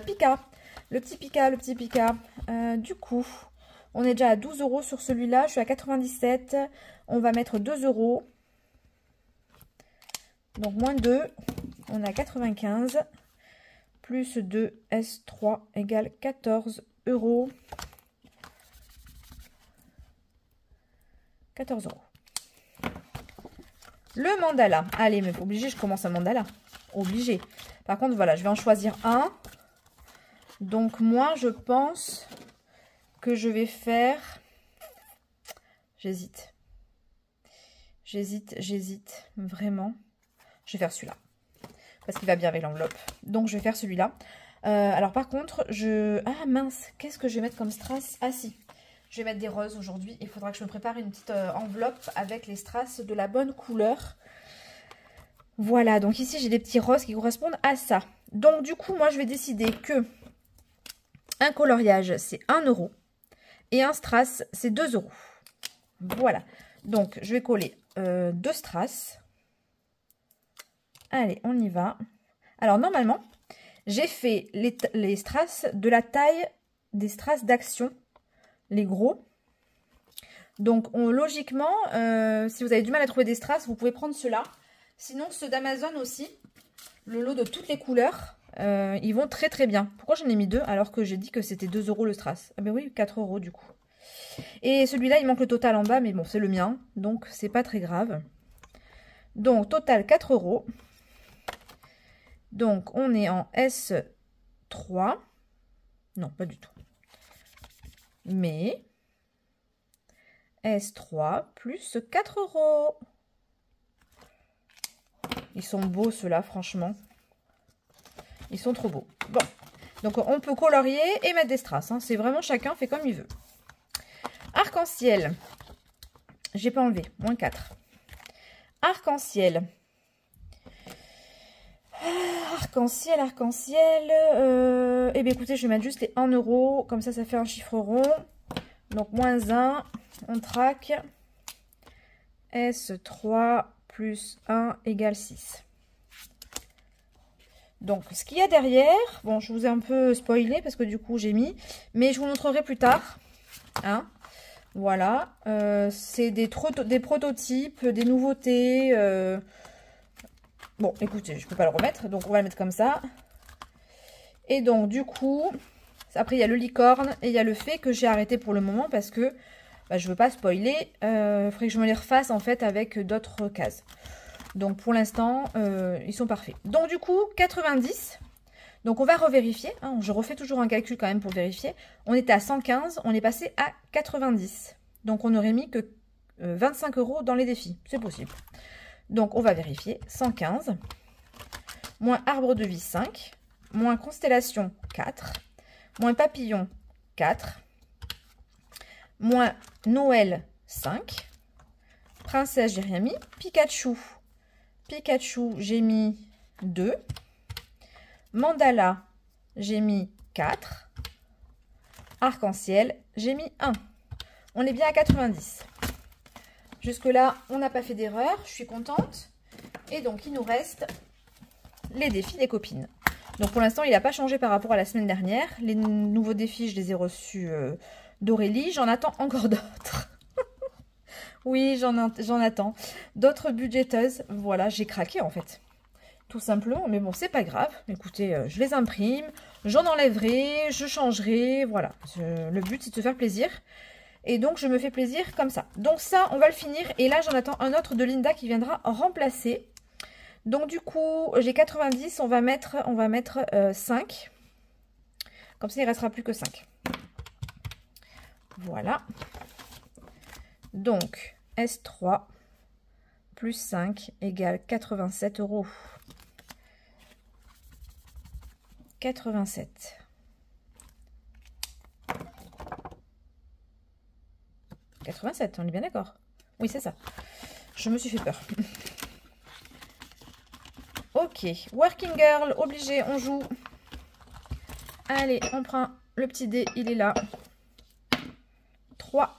Pika, le petit Pika. Du coup, on est déjà à 12 € sur celui-là. Je suis à 97. On va mettre 2 €. Donc, moins 2, on est à 95. Plus 2, S3 égale 14 €. 14 €. Le mandala. Allez, mais obligé, je commence un mandala. Obligé. Par contre, voilà, je vais en choisir un. Donc, moi, je pense que je vais faire... J'hésite. J'hésite. Vraiment. Je vais faire celui-là. Parce qu'il va bien avec l'enveloppe. Donc, je vais faire celui-là. Alors, par contre, ah, mince. Qu'est-ce que je vais mettre comme strass? Ah, si. Je vais mettre des roses aujourd'hui. Il faudra que je me prépare une petite enveloppe avec les strass de la bonne couleur. Voilà. Donc, ici, j'ai des petits roses qui correspondent à ça. Donc, du coup, moi, je vais décider que un coloriage, c'est 1 €. Et un strass, c'est 2 €. Voilà. Donc, je vais coller 2 strass. Allez, on y va. Alors, normalement, j'ai fait les strass de la taille des strass d'action, les gros. Donc, logiquement, si vous avez du mal à trouver des strass, vous pouvez prendre ceux-là. Sinon, ceux d'Amazon aussi, le lot de toutes les couleurs, ils vont très très bien. Pourquoi j'en ai mis 2 alors que j'ai dit que c'était 2 € le strass? Ah ben oui, 4 € du coup. Et celui-là, il manque le total en bas, mais bon, c'est le mien, donc c'est pas très grave. Donc, total 4 €. Donc, on est en S3 S3. Non, pas du tout. Mais S3 plus 4 euros. Ils sont beaux ceux-là, franchement. Ils sont trop beaux. Bon, donc on peut colorier et mettre des strass. Hein. C'est vraiment chacun fait comme il veut. Arc-en-ciel. J'ai pas enlevé. Moins 4. Arc-en-ciel. Arc-en-ciel, arc-en-ciel. Eh bien écoutez, je vais mettre juste les 1 euro. Comme ça, ça fait un chiffre rond. Donc moins 1. On traque. S3 plus 1 égale 6. Donc, ce qu'il y a derrière, bon, je vous ai un peu spoilé parce que du coup, j'ai mis, mais je vous montrerai plus tard. Hein, voilà, c'est des prototypes, des nouveautés. Bon, écoutez, je peux pas le remettre, donc on va le mettre comme ça. Et donc, du coup, après, il y a le licorne et il y a le fait que j'ai arrêté pour le moment parce que bah, je veux pas spoiler. Il faudrait que je me les refasse en fait avec d'autres cases. Donc pour l'instant, ils sont parfaits. Donc du coup, 90. Donc on va revérifier. Hein, je refais toujours un calcul quand même pour vérifier. On était à 115, on est passé à 90. Donc on aurait mis que 25 euros dans les défis. C'est possible. Donc on va vérifier. 115, moins arbre de vie 5, moins constellation 4, moins papillon 4, moins Noël 5, princesse j'ai rien mis, Pikachu. Pikachu, j'ai mis 2. Mandala, j'ai mis 4. Arc-en-ciel, j'ai mis 1. On est bien à 90. Jusque-là, on n'a pas fait d'erreur. Je suis contente. Et donc, il nous reste les défis des copines. Donc, pour l'instant, il n'a pas changé par rapport à la semaine dernière. Les nouveaux défis, je les ai reçus d'Aurélie. J'en attends encore d'autres. Oui, j'en attends. D'autres budgéteuses. Voilà, j'ai craqué en fait. Tout simplement. Mais bon, c'est pas grave. Écoutez, je les imprime. J'en enlèverai. Je changerai. Voilà. Le but, c'est de se faire plaisir. Et donc, je me fais plaisir comme ça. Donc ça, on va le finir. Et là, j'en attends un autre de Linda qui viendra remplacer. Donc du coup, j'ai 90. On va mettre 5. Comme ça, il ne restera plus que 5. Voilà. Donc... S3 plus 5 égale 87 euros. 87. 87, on est bien d'accord? Oui, c'est ça. Je me suis fait peur. Ok, Working Girl, obligé, on joue. Allez, on prend le petit dé, il est là. 3.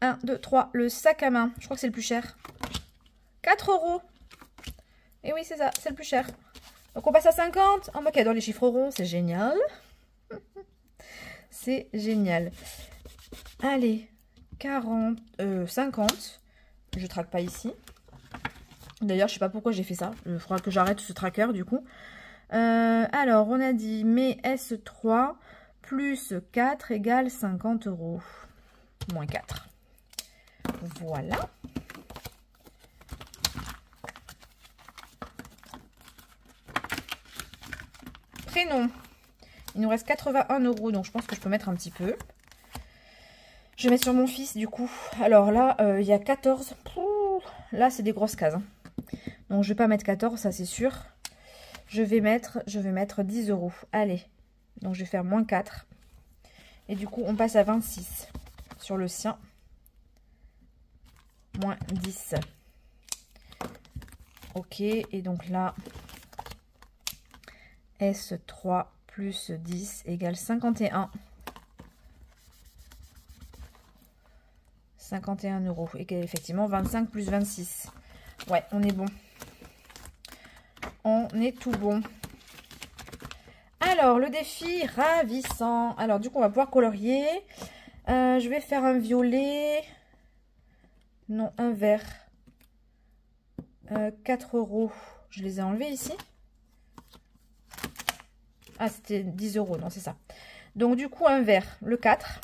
1, 2, 3. Le sac à main. Je crois que c'est le plus cher. 4 euros. Et oui, c'est ça. C'est le plus cher. Donc, on passe à 50. En moquette dans les chiffres ronds. C'est génial. C'est génial. Allez. 50. Je traque pas ici. D'ailleurs, je sais pas pourquoi j'ai fait ça. Il faudra que j'arrête ce tracker, du coup. Alors, on a dit mais S3 plus 4 égale 50 euros. Moins 4. Voilà. Prénom. Il nous reste 81 euros, donc je pense que je peux mettre un petit peu. Je vais mettre sur mon fils, du coup. Alors là, il y a 14. Pouh, là, c'est des grosses cases. Hein. Donc, je vais pas mettre 14, ça c'est sûr. Je vais mettre 10 euros. Allez. Donc, je vais faire moins 4. Et du coup, on passe à 26 sur le sien. Moins 10. Ok, et donc là, S3 plus 10 égale 51. 51 euros. Et effectivement, 25 plus 26. Ouais, on est bon. On est tout bon. Alors, le défi ravissant. Alors, du coup, on va pouvoir colorier. Je vais faire un violet. Non, un vert. 4 euros. Je les ai enlevés ici. Ah, c'était 10 euros. Non, c'est ça. Donc, du coup, un vert. Le 4.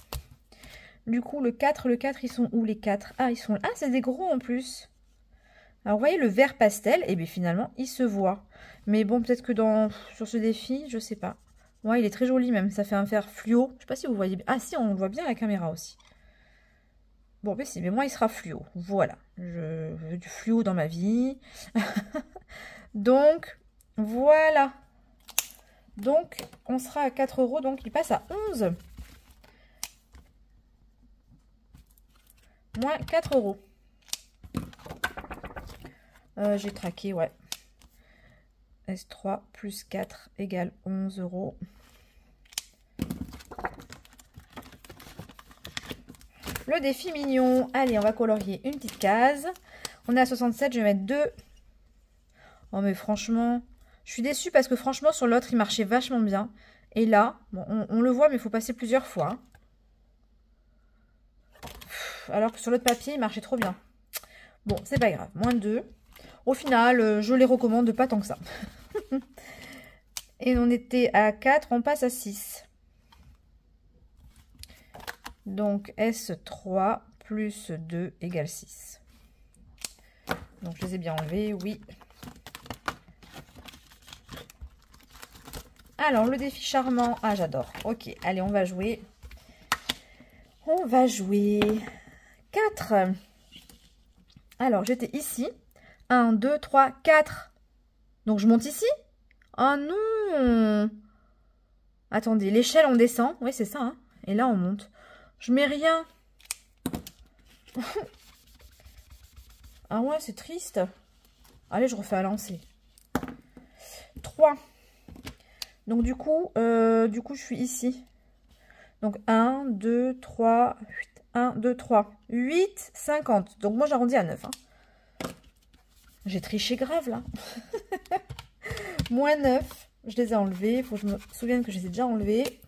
Du coup, le 4, ils sont où les 4? Ah, ils sont là. Ah, c'est des gros en plus. Alors, vous voyez le vert pastel, et bien finalement, il se voit. Mais bon, peut-être que sur ce défi, je sais pas. Ouais, il est très joli même. Ça fait un vert fluo. Je sais pas si vous voyez. Ah si, on le voit bien à la caméra aussi. Bon, ben si, mais moi, il sera fluo. Voilà. Je veux du fluo dans ma vie. Donc, voilà. Donc, on sera à 4 €. Donc, il passe à 11. Moins 4 €. J'ai traqué, ouais. S3 plus 4 égale 11 €. Le défi mignon. Allez, on va colorier une petite case. On est à 67, je vais mettre 2. Oh, mais franchement, je suis déçue parce que franchement, sur l'autre, il marchait vachement bien. Et là, bon, on le voit, mais il faut passer plusieurs fois. Hein. Alors que sur l'autre papier, il marchait trop bien. Bon, c'est pas grave. Moins 2. Au final, je les recommande pas tant que ça. Et on était à 4, on passe à 6. Donc, S3 plus 2 égale 6. Donc, je les ai bien enlevés, oui. Alors, le défi charmant. Ah, j'adore. Ok, allez, on va jouer. On va jouer 4. Alors, j'étais ici. 1, 2, 3, 4. Donc, je monte ici. Oh non! Attendez, l'échelle, on descend. Oui, c'est ça. Hein. Et là, on monte. Je mets rien. Ah ouais, c'est triste. Allez, je refais à lancer. 3. Donc, du coup, je suis ici. Donc, 1, 2, 3, 8. 1, 2, 3, 8, 50. Donc, moi, j'arrondis à 9. Hein. J'ai triché grave, là. Moins 9. Je les ai enlevés. Il faut que je me souvienne que je les ai déjà enlevés.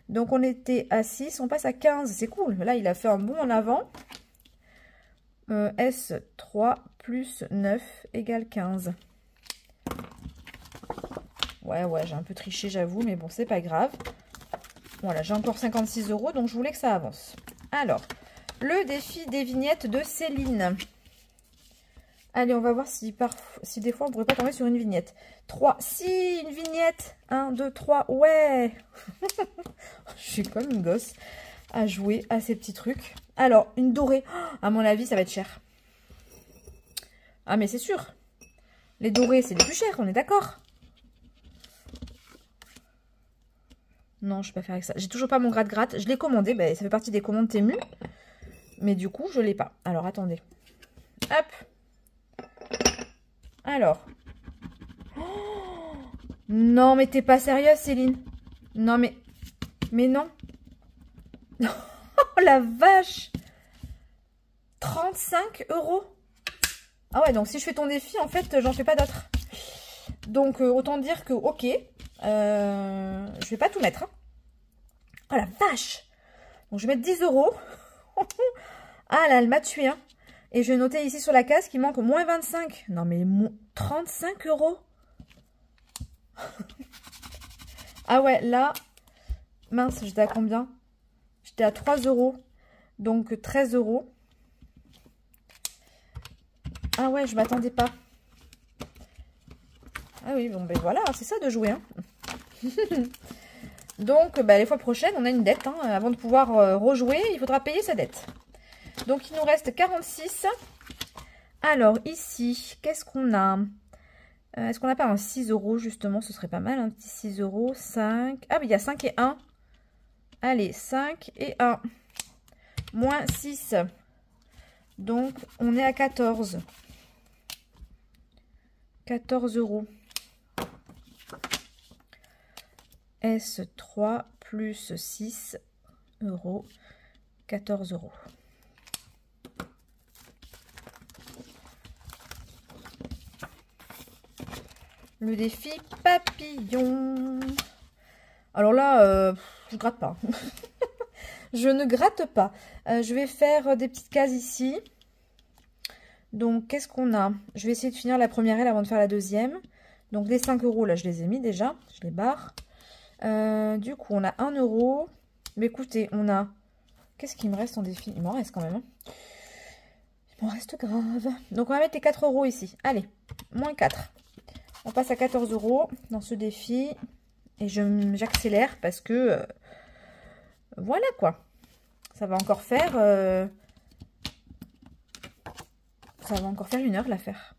Donc, on était à 6. On passe à 15. C'est cool. Là, il a fait un bond en avant. S3 plus 9 égale 15. Ouais, j'ai un peu triché, j'avoue. Mais bon, c'est pas grave. Voilà, j'ai encore 56 €. Donc, je voulais que ça avance. Alors, le défi des vignettes de Céline. Allez, on va voir si des fois on pourrait pas tomber sur une vignette. 3. Si, une vignette. 1, 2, 3. Ouais. Je suis comme une gosse à jouer à ces petits trucs. Alors, une dorée. À mon avis, ça va être cher. Ah, mais c'est sûr. Les dorés, c'est les plus chers, on est d'accord. Non, je ne vais pas faire avec ça. J'ai toujours pas mon gratte-gratte. Je l'ai commandé. Ben, ça fait partie des commandes Temu. Mais du coup, je ne l'ai pas. Alors, attendez. Hop. Alors. Oh non, mais t'es pas sérieuse, Céline. Non, mais... Mais non. Oh, la vache. 35 €. Ah ouais, donc si je fais ton défi, en fait, j'en fais pas d'autres. Donc, autant dire que, ok. Je vais pas tout mettre. Hein. Oh, la vache. Donc, je vais mettre 10 €. Ah là, elle m'a tué. Hein. Et je vais noter ici sur la case qu'il manque moins 25. Non, mais 35 €. Ah ouais, là, mince, j'étais à combien? J'étais à 3 €. Donc 13 €. Ah ouais, je m'attendais pas. Ah oui, bon ben voilà, c'est ça de jouer. Hein. Donc, les fois prochaines, on a une dette. Hein. Avant de pouvoir rejouer, il faudra payer sa dette. Donc, il nous reste 46. Alors, ici, qu'est-ce qu'on a? Est-ce qu'on n'a pas un 6 € justement? Ce serait pas mal, un petit 6 €. 5. Ah, mais il y a 5 et 1. Allez, 5 et 1. Moins 6. Donc, on est à 14. 14 €. S3 plus 6 €. 14 €. Le défi papillon. Alors là, je gratte pas. Je ne gratte pas. Je vais faire des petites cases ici. Donc, qu'est-ce qu'on a? Je vais essayer de finir la première aile avant de faire la deuxième. Donc, les 5 €, là, je les ai mis déjà. Je les barre. Du coup, on a 1 €. Mais écoutez, on a... Qu'est-ce qu'il me reste en défi? Il m'en reste quand même. Hein. Bon, reste grave. Donc, on va mettre les 4 € ici. Allez, moins 4. On passe à 14 € dans ce défi. Et j'accélère parce que... voilà, quoi. Ça va encore faire... ça va encore faire 1 heure, l'affaire.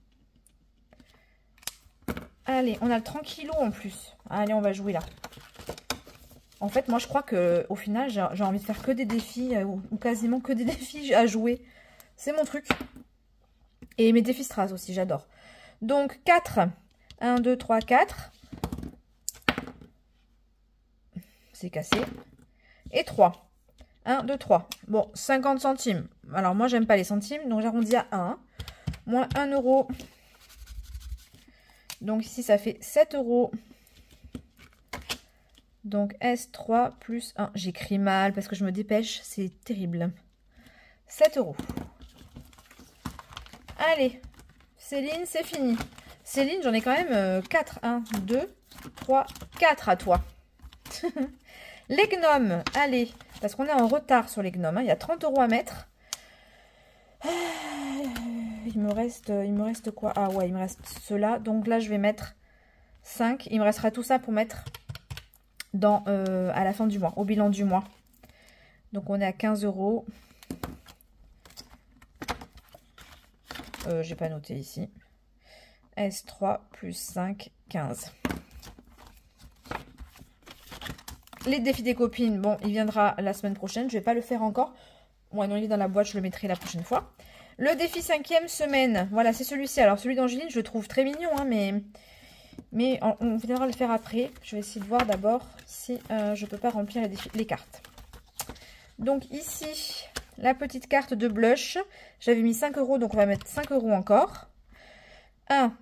Allez, on a le tranquillou en plus. Allez, on va jouer là. En fait, moi, je crois qu'au final, j'ai envie de faire que des défis, ou quasiment que des défis à jouer. C'est mon truc. Et mes défis Stras aussi, j'adore. Donc, 4. 1, 2, 3, 4. C'est cassé. Et 3. 1, 2, 3. Bon, 50 centimes. Alors, moi, j'aime pas les centimes, donc j'arrondis à 1. Moins 1 €. Donc, ici, ça fait 7 €. Donc, S3 plus 1. J'écris mal parce que je me dépêche. C'est terrible. 7 €. Allez. Céline, c'est fini. Céline, j'en ai quand même 4. 1, 2, 3, 4 à toi. Les gnomes. Allez. Parce qu'on est en retard sur les gnomes. Hein. Il y a 30 € à mettre. Il me reste quoi? Ah ouais, il me reste cela. Donc là, je vais mettre 5. Il me restera tout ça pour mettre à la fin du mois, au bilan du mois. Donc on est à 15 €. J'ai pas noté ici. S3 plus 5, 15. Les défis des copines, bon, il viendra la semaine prochaine. Je vais pas le faire encore. Ouais, non, il est dans la boîte, je le mettrai la prochaine fois. Le défi 5e semaine, voilà, c'est celui-ci. Alors, celui d'Angéline, je le trouve très mignon, hein, mais on viendra le faire après. Je vais essayer de voir d'abord si je peux pas remplir les cartes. Donc, ici, la petite carte de blush. J'avais mis 5 €, donc on va mettre 5 € encore. 1,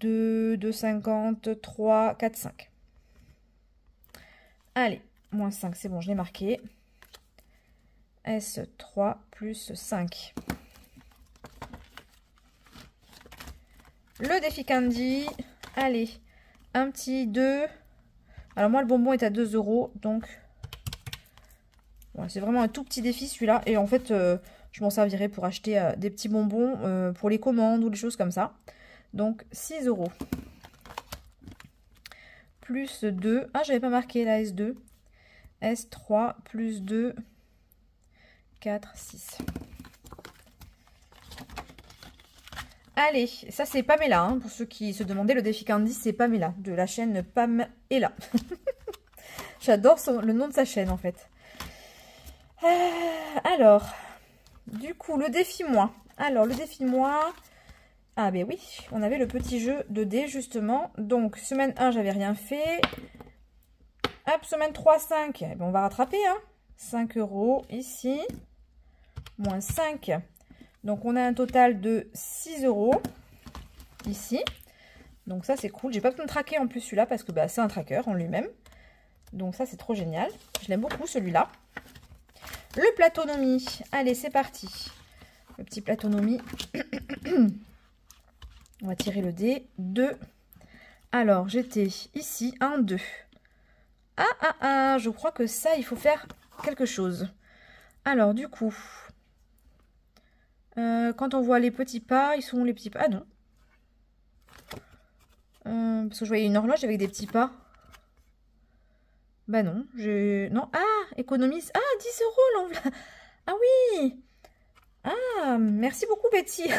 2, 2,50, 3, 4, 5. Allez, moins 5, c'est bon, je l'ai marqué. S3 plus 5. Le défi Candy. Allez, un petit 2. Alors moi, le bonbon est à 2 €. Donc, ouais, c'est vraiment un tout petit défi celui-là. Et en fait, je m'en servirai pour acheter des petits bonbons pour les commandes ou des choses comme ça. Donc, 6 €. Plus 2. Ah, j'avais pas marqué la S2. S3 plus 2. 4, 6. Allez, ça c'est Pamela, hein, pour ceux qui se demandaient, le défi Candy, c'est Pamela, de la chaîne Pamela. J'adore le nom de sa chaîne en fait. Alors, du coup, le défi mois. Alors, le défi mois, ah ben oui, on avait le petit jeu de dés justement. Donc, semaine 1, j'avais rien fait. Hop, semaine 3, 5, eh ben, on va rattraper, hein. 5 € ici. Moins 5. Donc, on a un total de 6 € ici. Donc, ça, c'est cool. J'ai pas besoin de traquer en plus celui-là parce que bah, c'est un tracker en lui-même. Donc, ça, c'est trop génial. Je l'aime beaucoup, celui-là. Le platonomie. Allez, c'est parti. Le petit platonomie. On va tirer le dé. 2. Alors, j'étais ici. 1, 2. Ah, je crois que ça, il faut faire quelque chose. Alors, du coup... quand on voit les petits pas, ils sont les petits pas. Ah non. Parce que je voyais une horloge avec des petits pas. Bah non. Non. Ah, économise. Ah, 10 € l'enveloppe. Ah oui. Ah, merci beaucoup Betty.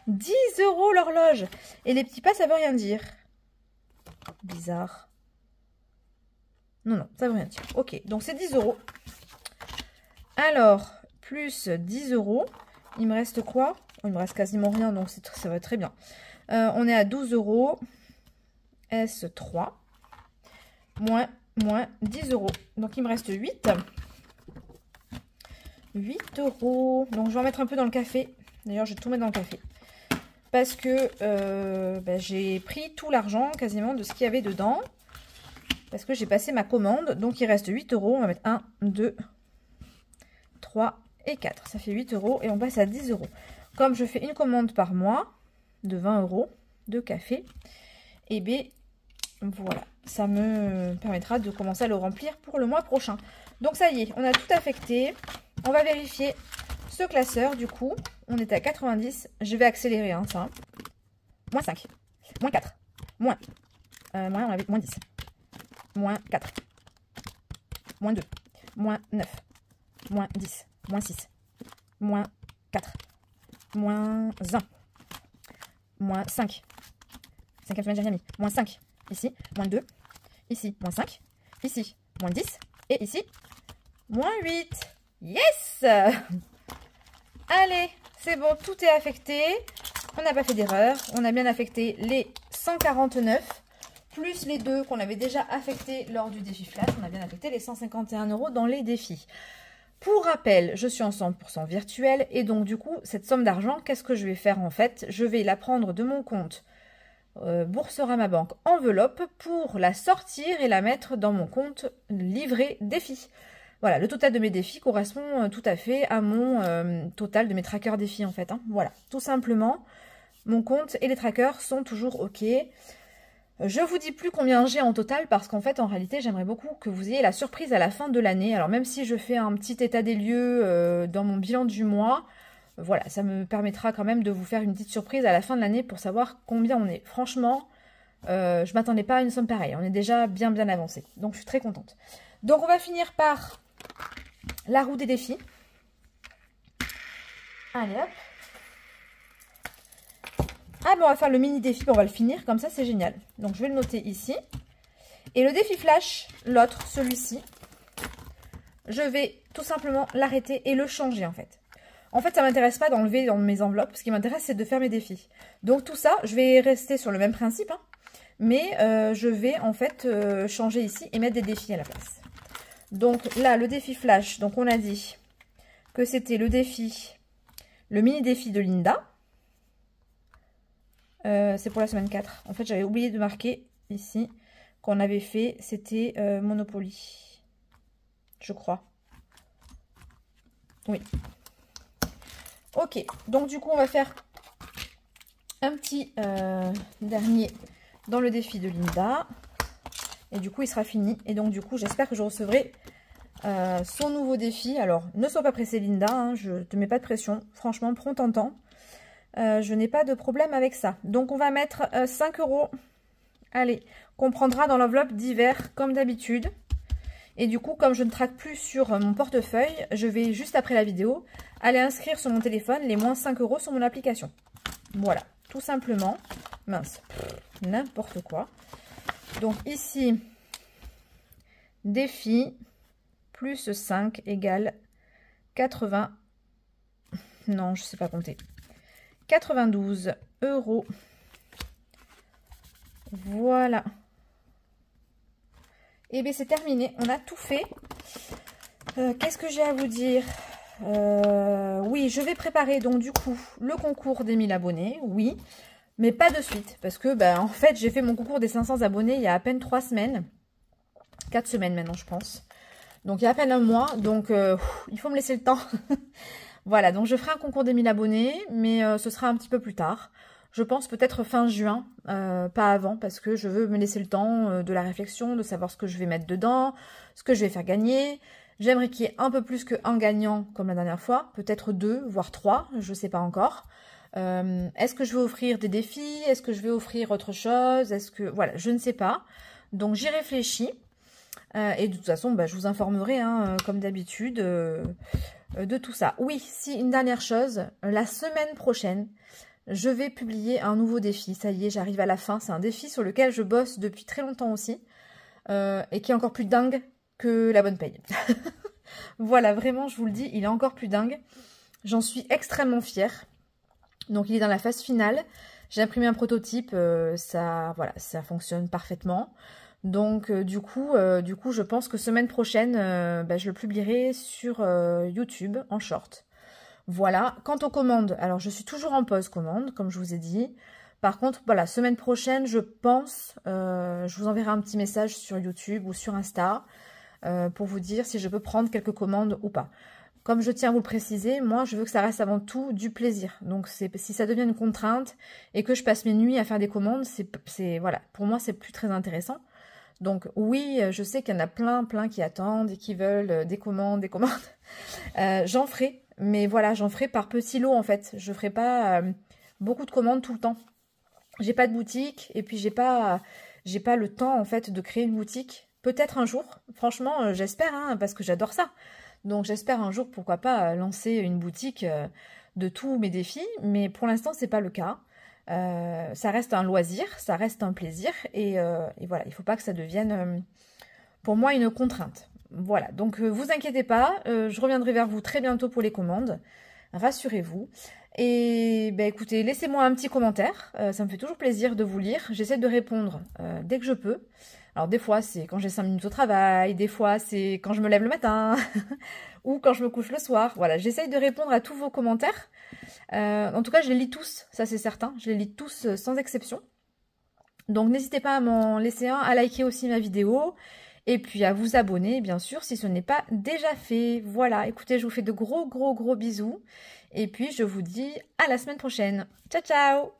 10 € l'horloge. Et les petits pas, ça veut rien dire. Bizarre. Non, ça veut rien dire. Ok, donc c'est 10 €. Alors... plus 10 €. Il me reste quoi? Il me reste quasiment rien, donc ça va très bien. On est à 12 €. S3. Moins 10 €. Donc, il me reste 8. 8 €. Donc, je vais en mettre un peu dans le café. D'ailleurs, je vais tout mettre dans le café. Parce que j'ai pris tout l'argent quasiment de ce qu'il y avait dedans. Parce que j'ai passé ma commande. Donc, il reste 8 €. On va mettre 1, 2, 3 et 4. Ça fait 8 € et on passe à 10 €. Comme je fais une commande par mois de 20 € de café, et bien voilà, ça me permettra de commencer à le remplir pour le mois prochain. Donc ça y est, on a tout affecté. On va vérifier ce classeur, du coup, on était à 90. Je vais accélérer, hein, ça. Moins 5. Moins 4. Moins. On avait moins 10. Moins 4. Moins 2. Moins 9. Moins 10. Moins 6. Moins 4. Moins 1. Moins 5. 5e semaine, j'ai rien mis. Moins 5. Ici. Moins 2. Ici. Moins 5. Ici. Moins 10. Et ici. Moins 8. Yes! Allez, c'est bon, tout est affecté. On n'a pas fait d'erreur. On a bien affecté les 149, plus les deux qu'on avait déjà affectés lors du défi flash. On a bien affecté les 151 € dans les défis. Pour rappel, je suis en 100% virtuel. Et donc, du coup, cette somme d'argent, qu'est-ce que je vais faire en fait? Je vais la prendre de mon compte Boursorama Banque enveloppe pour la sortir et la mettre dans mon compte livret défi. Voilà, le total de mes défis correspond tout à fait à mon total de mes trackers défis en fait. Hein. Voilà, tout simplement, mon compte et les trackers sont toujours OK. Je vous dis plus combien j'ai en total parce qu'en fait, en réalité, j'aimerais beaucoup que vous ayez la surprise à la fin de l'année. Alors même si je fais un petit état des lieux dans mon bilan du mois, voilà, ça me permettra quand même de vous faire une petite surprise à la fin de l'année pour savoir combien on est. Franchement, je ne m'attendais pas à une somme pareille. On est déjà bien avancé. Donc, je suis très contente. Donc, on va finir par la roue des défis. Allez, hop. Ah, ben, on va faire le mini défi. On va le finir. Comme ça, c'est génial. Donc, je vais le noter ici. Et le défi flash, l'autre, celui-ci, je vais tout simplement l'arrêter et le changer, en fait. En fait, ça ne m'intéresse pas d'enlever dans mes enveloppes. Ce qui m'intéresse, c'est de faire mes défis. Donc, tout ça, je vais rester sur le même principe. Hein, mais je vais, en fait, changer ici et mettre des défis à la place. Donc, là, le défi flash. Donc, on a dit que c'était le défi, le mini défi de Linda. C'est pour la semaine 4. En fait, j'avais oublié de marquer ici qu'on avait fait. C'était Monopoly. Je crois. Oui. Ok, donc du coup, on va faire un petit dernier dans le défi de Linda. Et du coup, il sera fini. Et donc, du coup, j'espère que je recevrai son nouveau défi. Alors, ne sois pas pressée, Linda. Hein, je ne te mets pas de pression. Franchement, prends ton temps. Je n'ai pas de problème avec ça. Donc, on va mettre 5 €. Allez, qu'on prendra dans l'enveloppe d'hiver, comme d'habitude. Et du coup, comme je ne traque plus sur mon portefeuille, je vais, juste après la vidéo, aller inscrire sur mon téléphone les moins 5 € sur mon application. Voilà, tout simplement. Mince, n'importe quoi. Donc ici, défi, plus 5 égale 80... Non, je ne sais pas compter. 92 €. Voilà. Et bien c'est terminé, on a tout fait. Qu'est-ce que j'ai à vous dire? Oui, je vais préparer donc du coup le concours des 1000 abonnés, oui. Mais pas de suite, parce que en fait j'ai fait mon concours des 500 abonnés il y a à peine 3 semaines. 4 semaines maintenant je pense. Donc il y a à peine un mois, donc il faut me laisser le temps. Voilà, donc je ferai un concours des 1000 abonnés, mais ce sera un petit peu plus tard. Je pense peut-être fin juin, pas avant, parce que je veux me laisser le temps de la réflexion, de savoir ce que je vais mettre dedans, ce que je vais faire gagner. J'aimerais qu'il y ait un peu plus qu'un gagnant comme la dernière fois, peut-être 2, voire 3, je ne sais pas encore. Est-ce que je vais offrir des défis? Est-ce que je vais offrir autre chose? Est-ce que... Voilà, je ne sais pas. Donc j'y réfléchis. Et de toute façon, je vous informerai, hein, comme d'habitude, de tout ça. Oui, si, une dernière chose, la semaine prochaine, je vais publier un nouveau défi. Ça y est, j'arrive à la fin. C'est un défi sur lequel je bosse depuis très longtemps aussi. Et qui est encore plus dingue que la bonne paye. Voilà, vraiment, je vous le dis, il est encore plus dingue. J'en suis extrêmement fière. Donc, il est dans la phase finale. J'ai imprimé un prototype. Voilà, ça fonctionne parfaitement. Donc, du coup, je pense que semaine prochaine, je le publierai sur YouTube en short. Voilà. Quant aux commandes, alors je suis toujours en pause commande, comme je vous ai dit. Par contre, voilà, semaine prochaine, je pense, je vous enverrai un petit message sur YouTube ou sur Insta pour vous dire si je peux prendre quelques commandes ou pas. Comme je tiens à vous le préciser, moi, je veux que ça reste avant tout du plaisir. Donc, si ça devient une contrainte et que je passe mes nuits à faire des commandes, voilà, pour moi, c'est plus très intéressant. Donc, oui, je sais qu'il y en a plein qui attendent et qui veulent des commandes. J'en ferai. Mais voilà, j'en ferai par petits lots en fait. Je ferai pas beaucoup de commandes tout le temps. J'ai pas de boutique et puis j'ai pas le temps en fait de créer une boutique. Peut-être un jour, franchement, j'espère, hein, parce que j'adore ça. Donc j'espère un jour, pourquoi pas, lancer une boutique de tous mes défis. Mais pour l'instant, c'est pas le cas. Ça reste un loisir, ça reste un plaisir. Et voilà, il faut pas que ça devienne pour moi une contrainte. Voilà, donc vous inquiétez pas, je reviendrai vers vous très bientôt pour les commandes. Rassurez-vous. Et ben écoutez, laissez-moi un petit commentaire, ça me fait toujours plaisir de vous lire. J'essaie de répondre dès que je peux. Alors des fois c'est quand j'ai 5 minutes au travail, des fois c'est quand je me lève le matin ou quand je me couche le soir. Voilà, j'essaye de répondre à tous vos commentaires. En tout cas, je les lis tous, ça c'est certain. Je les lis tous sans exception. Donc n'hésitez pas à m'en laisser un, à liker aussi ma vidéo. Et puis à vous abonner, bien sûr, si ce n'est pas déjà fait. Voilà, écoutez, je vous fais de gros bisous. Et puis je vous dis à la semaine prochaine. Ciao, ciao!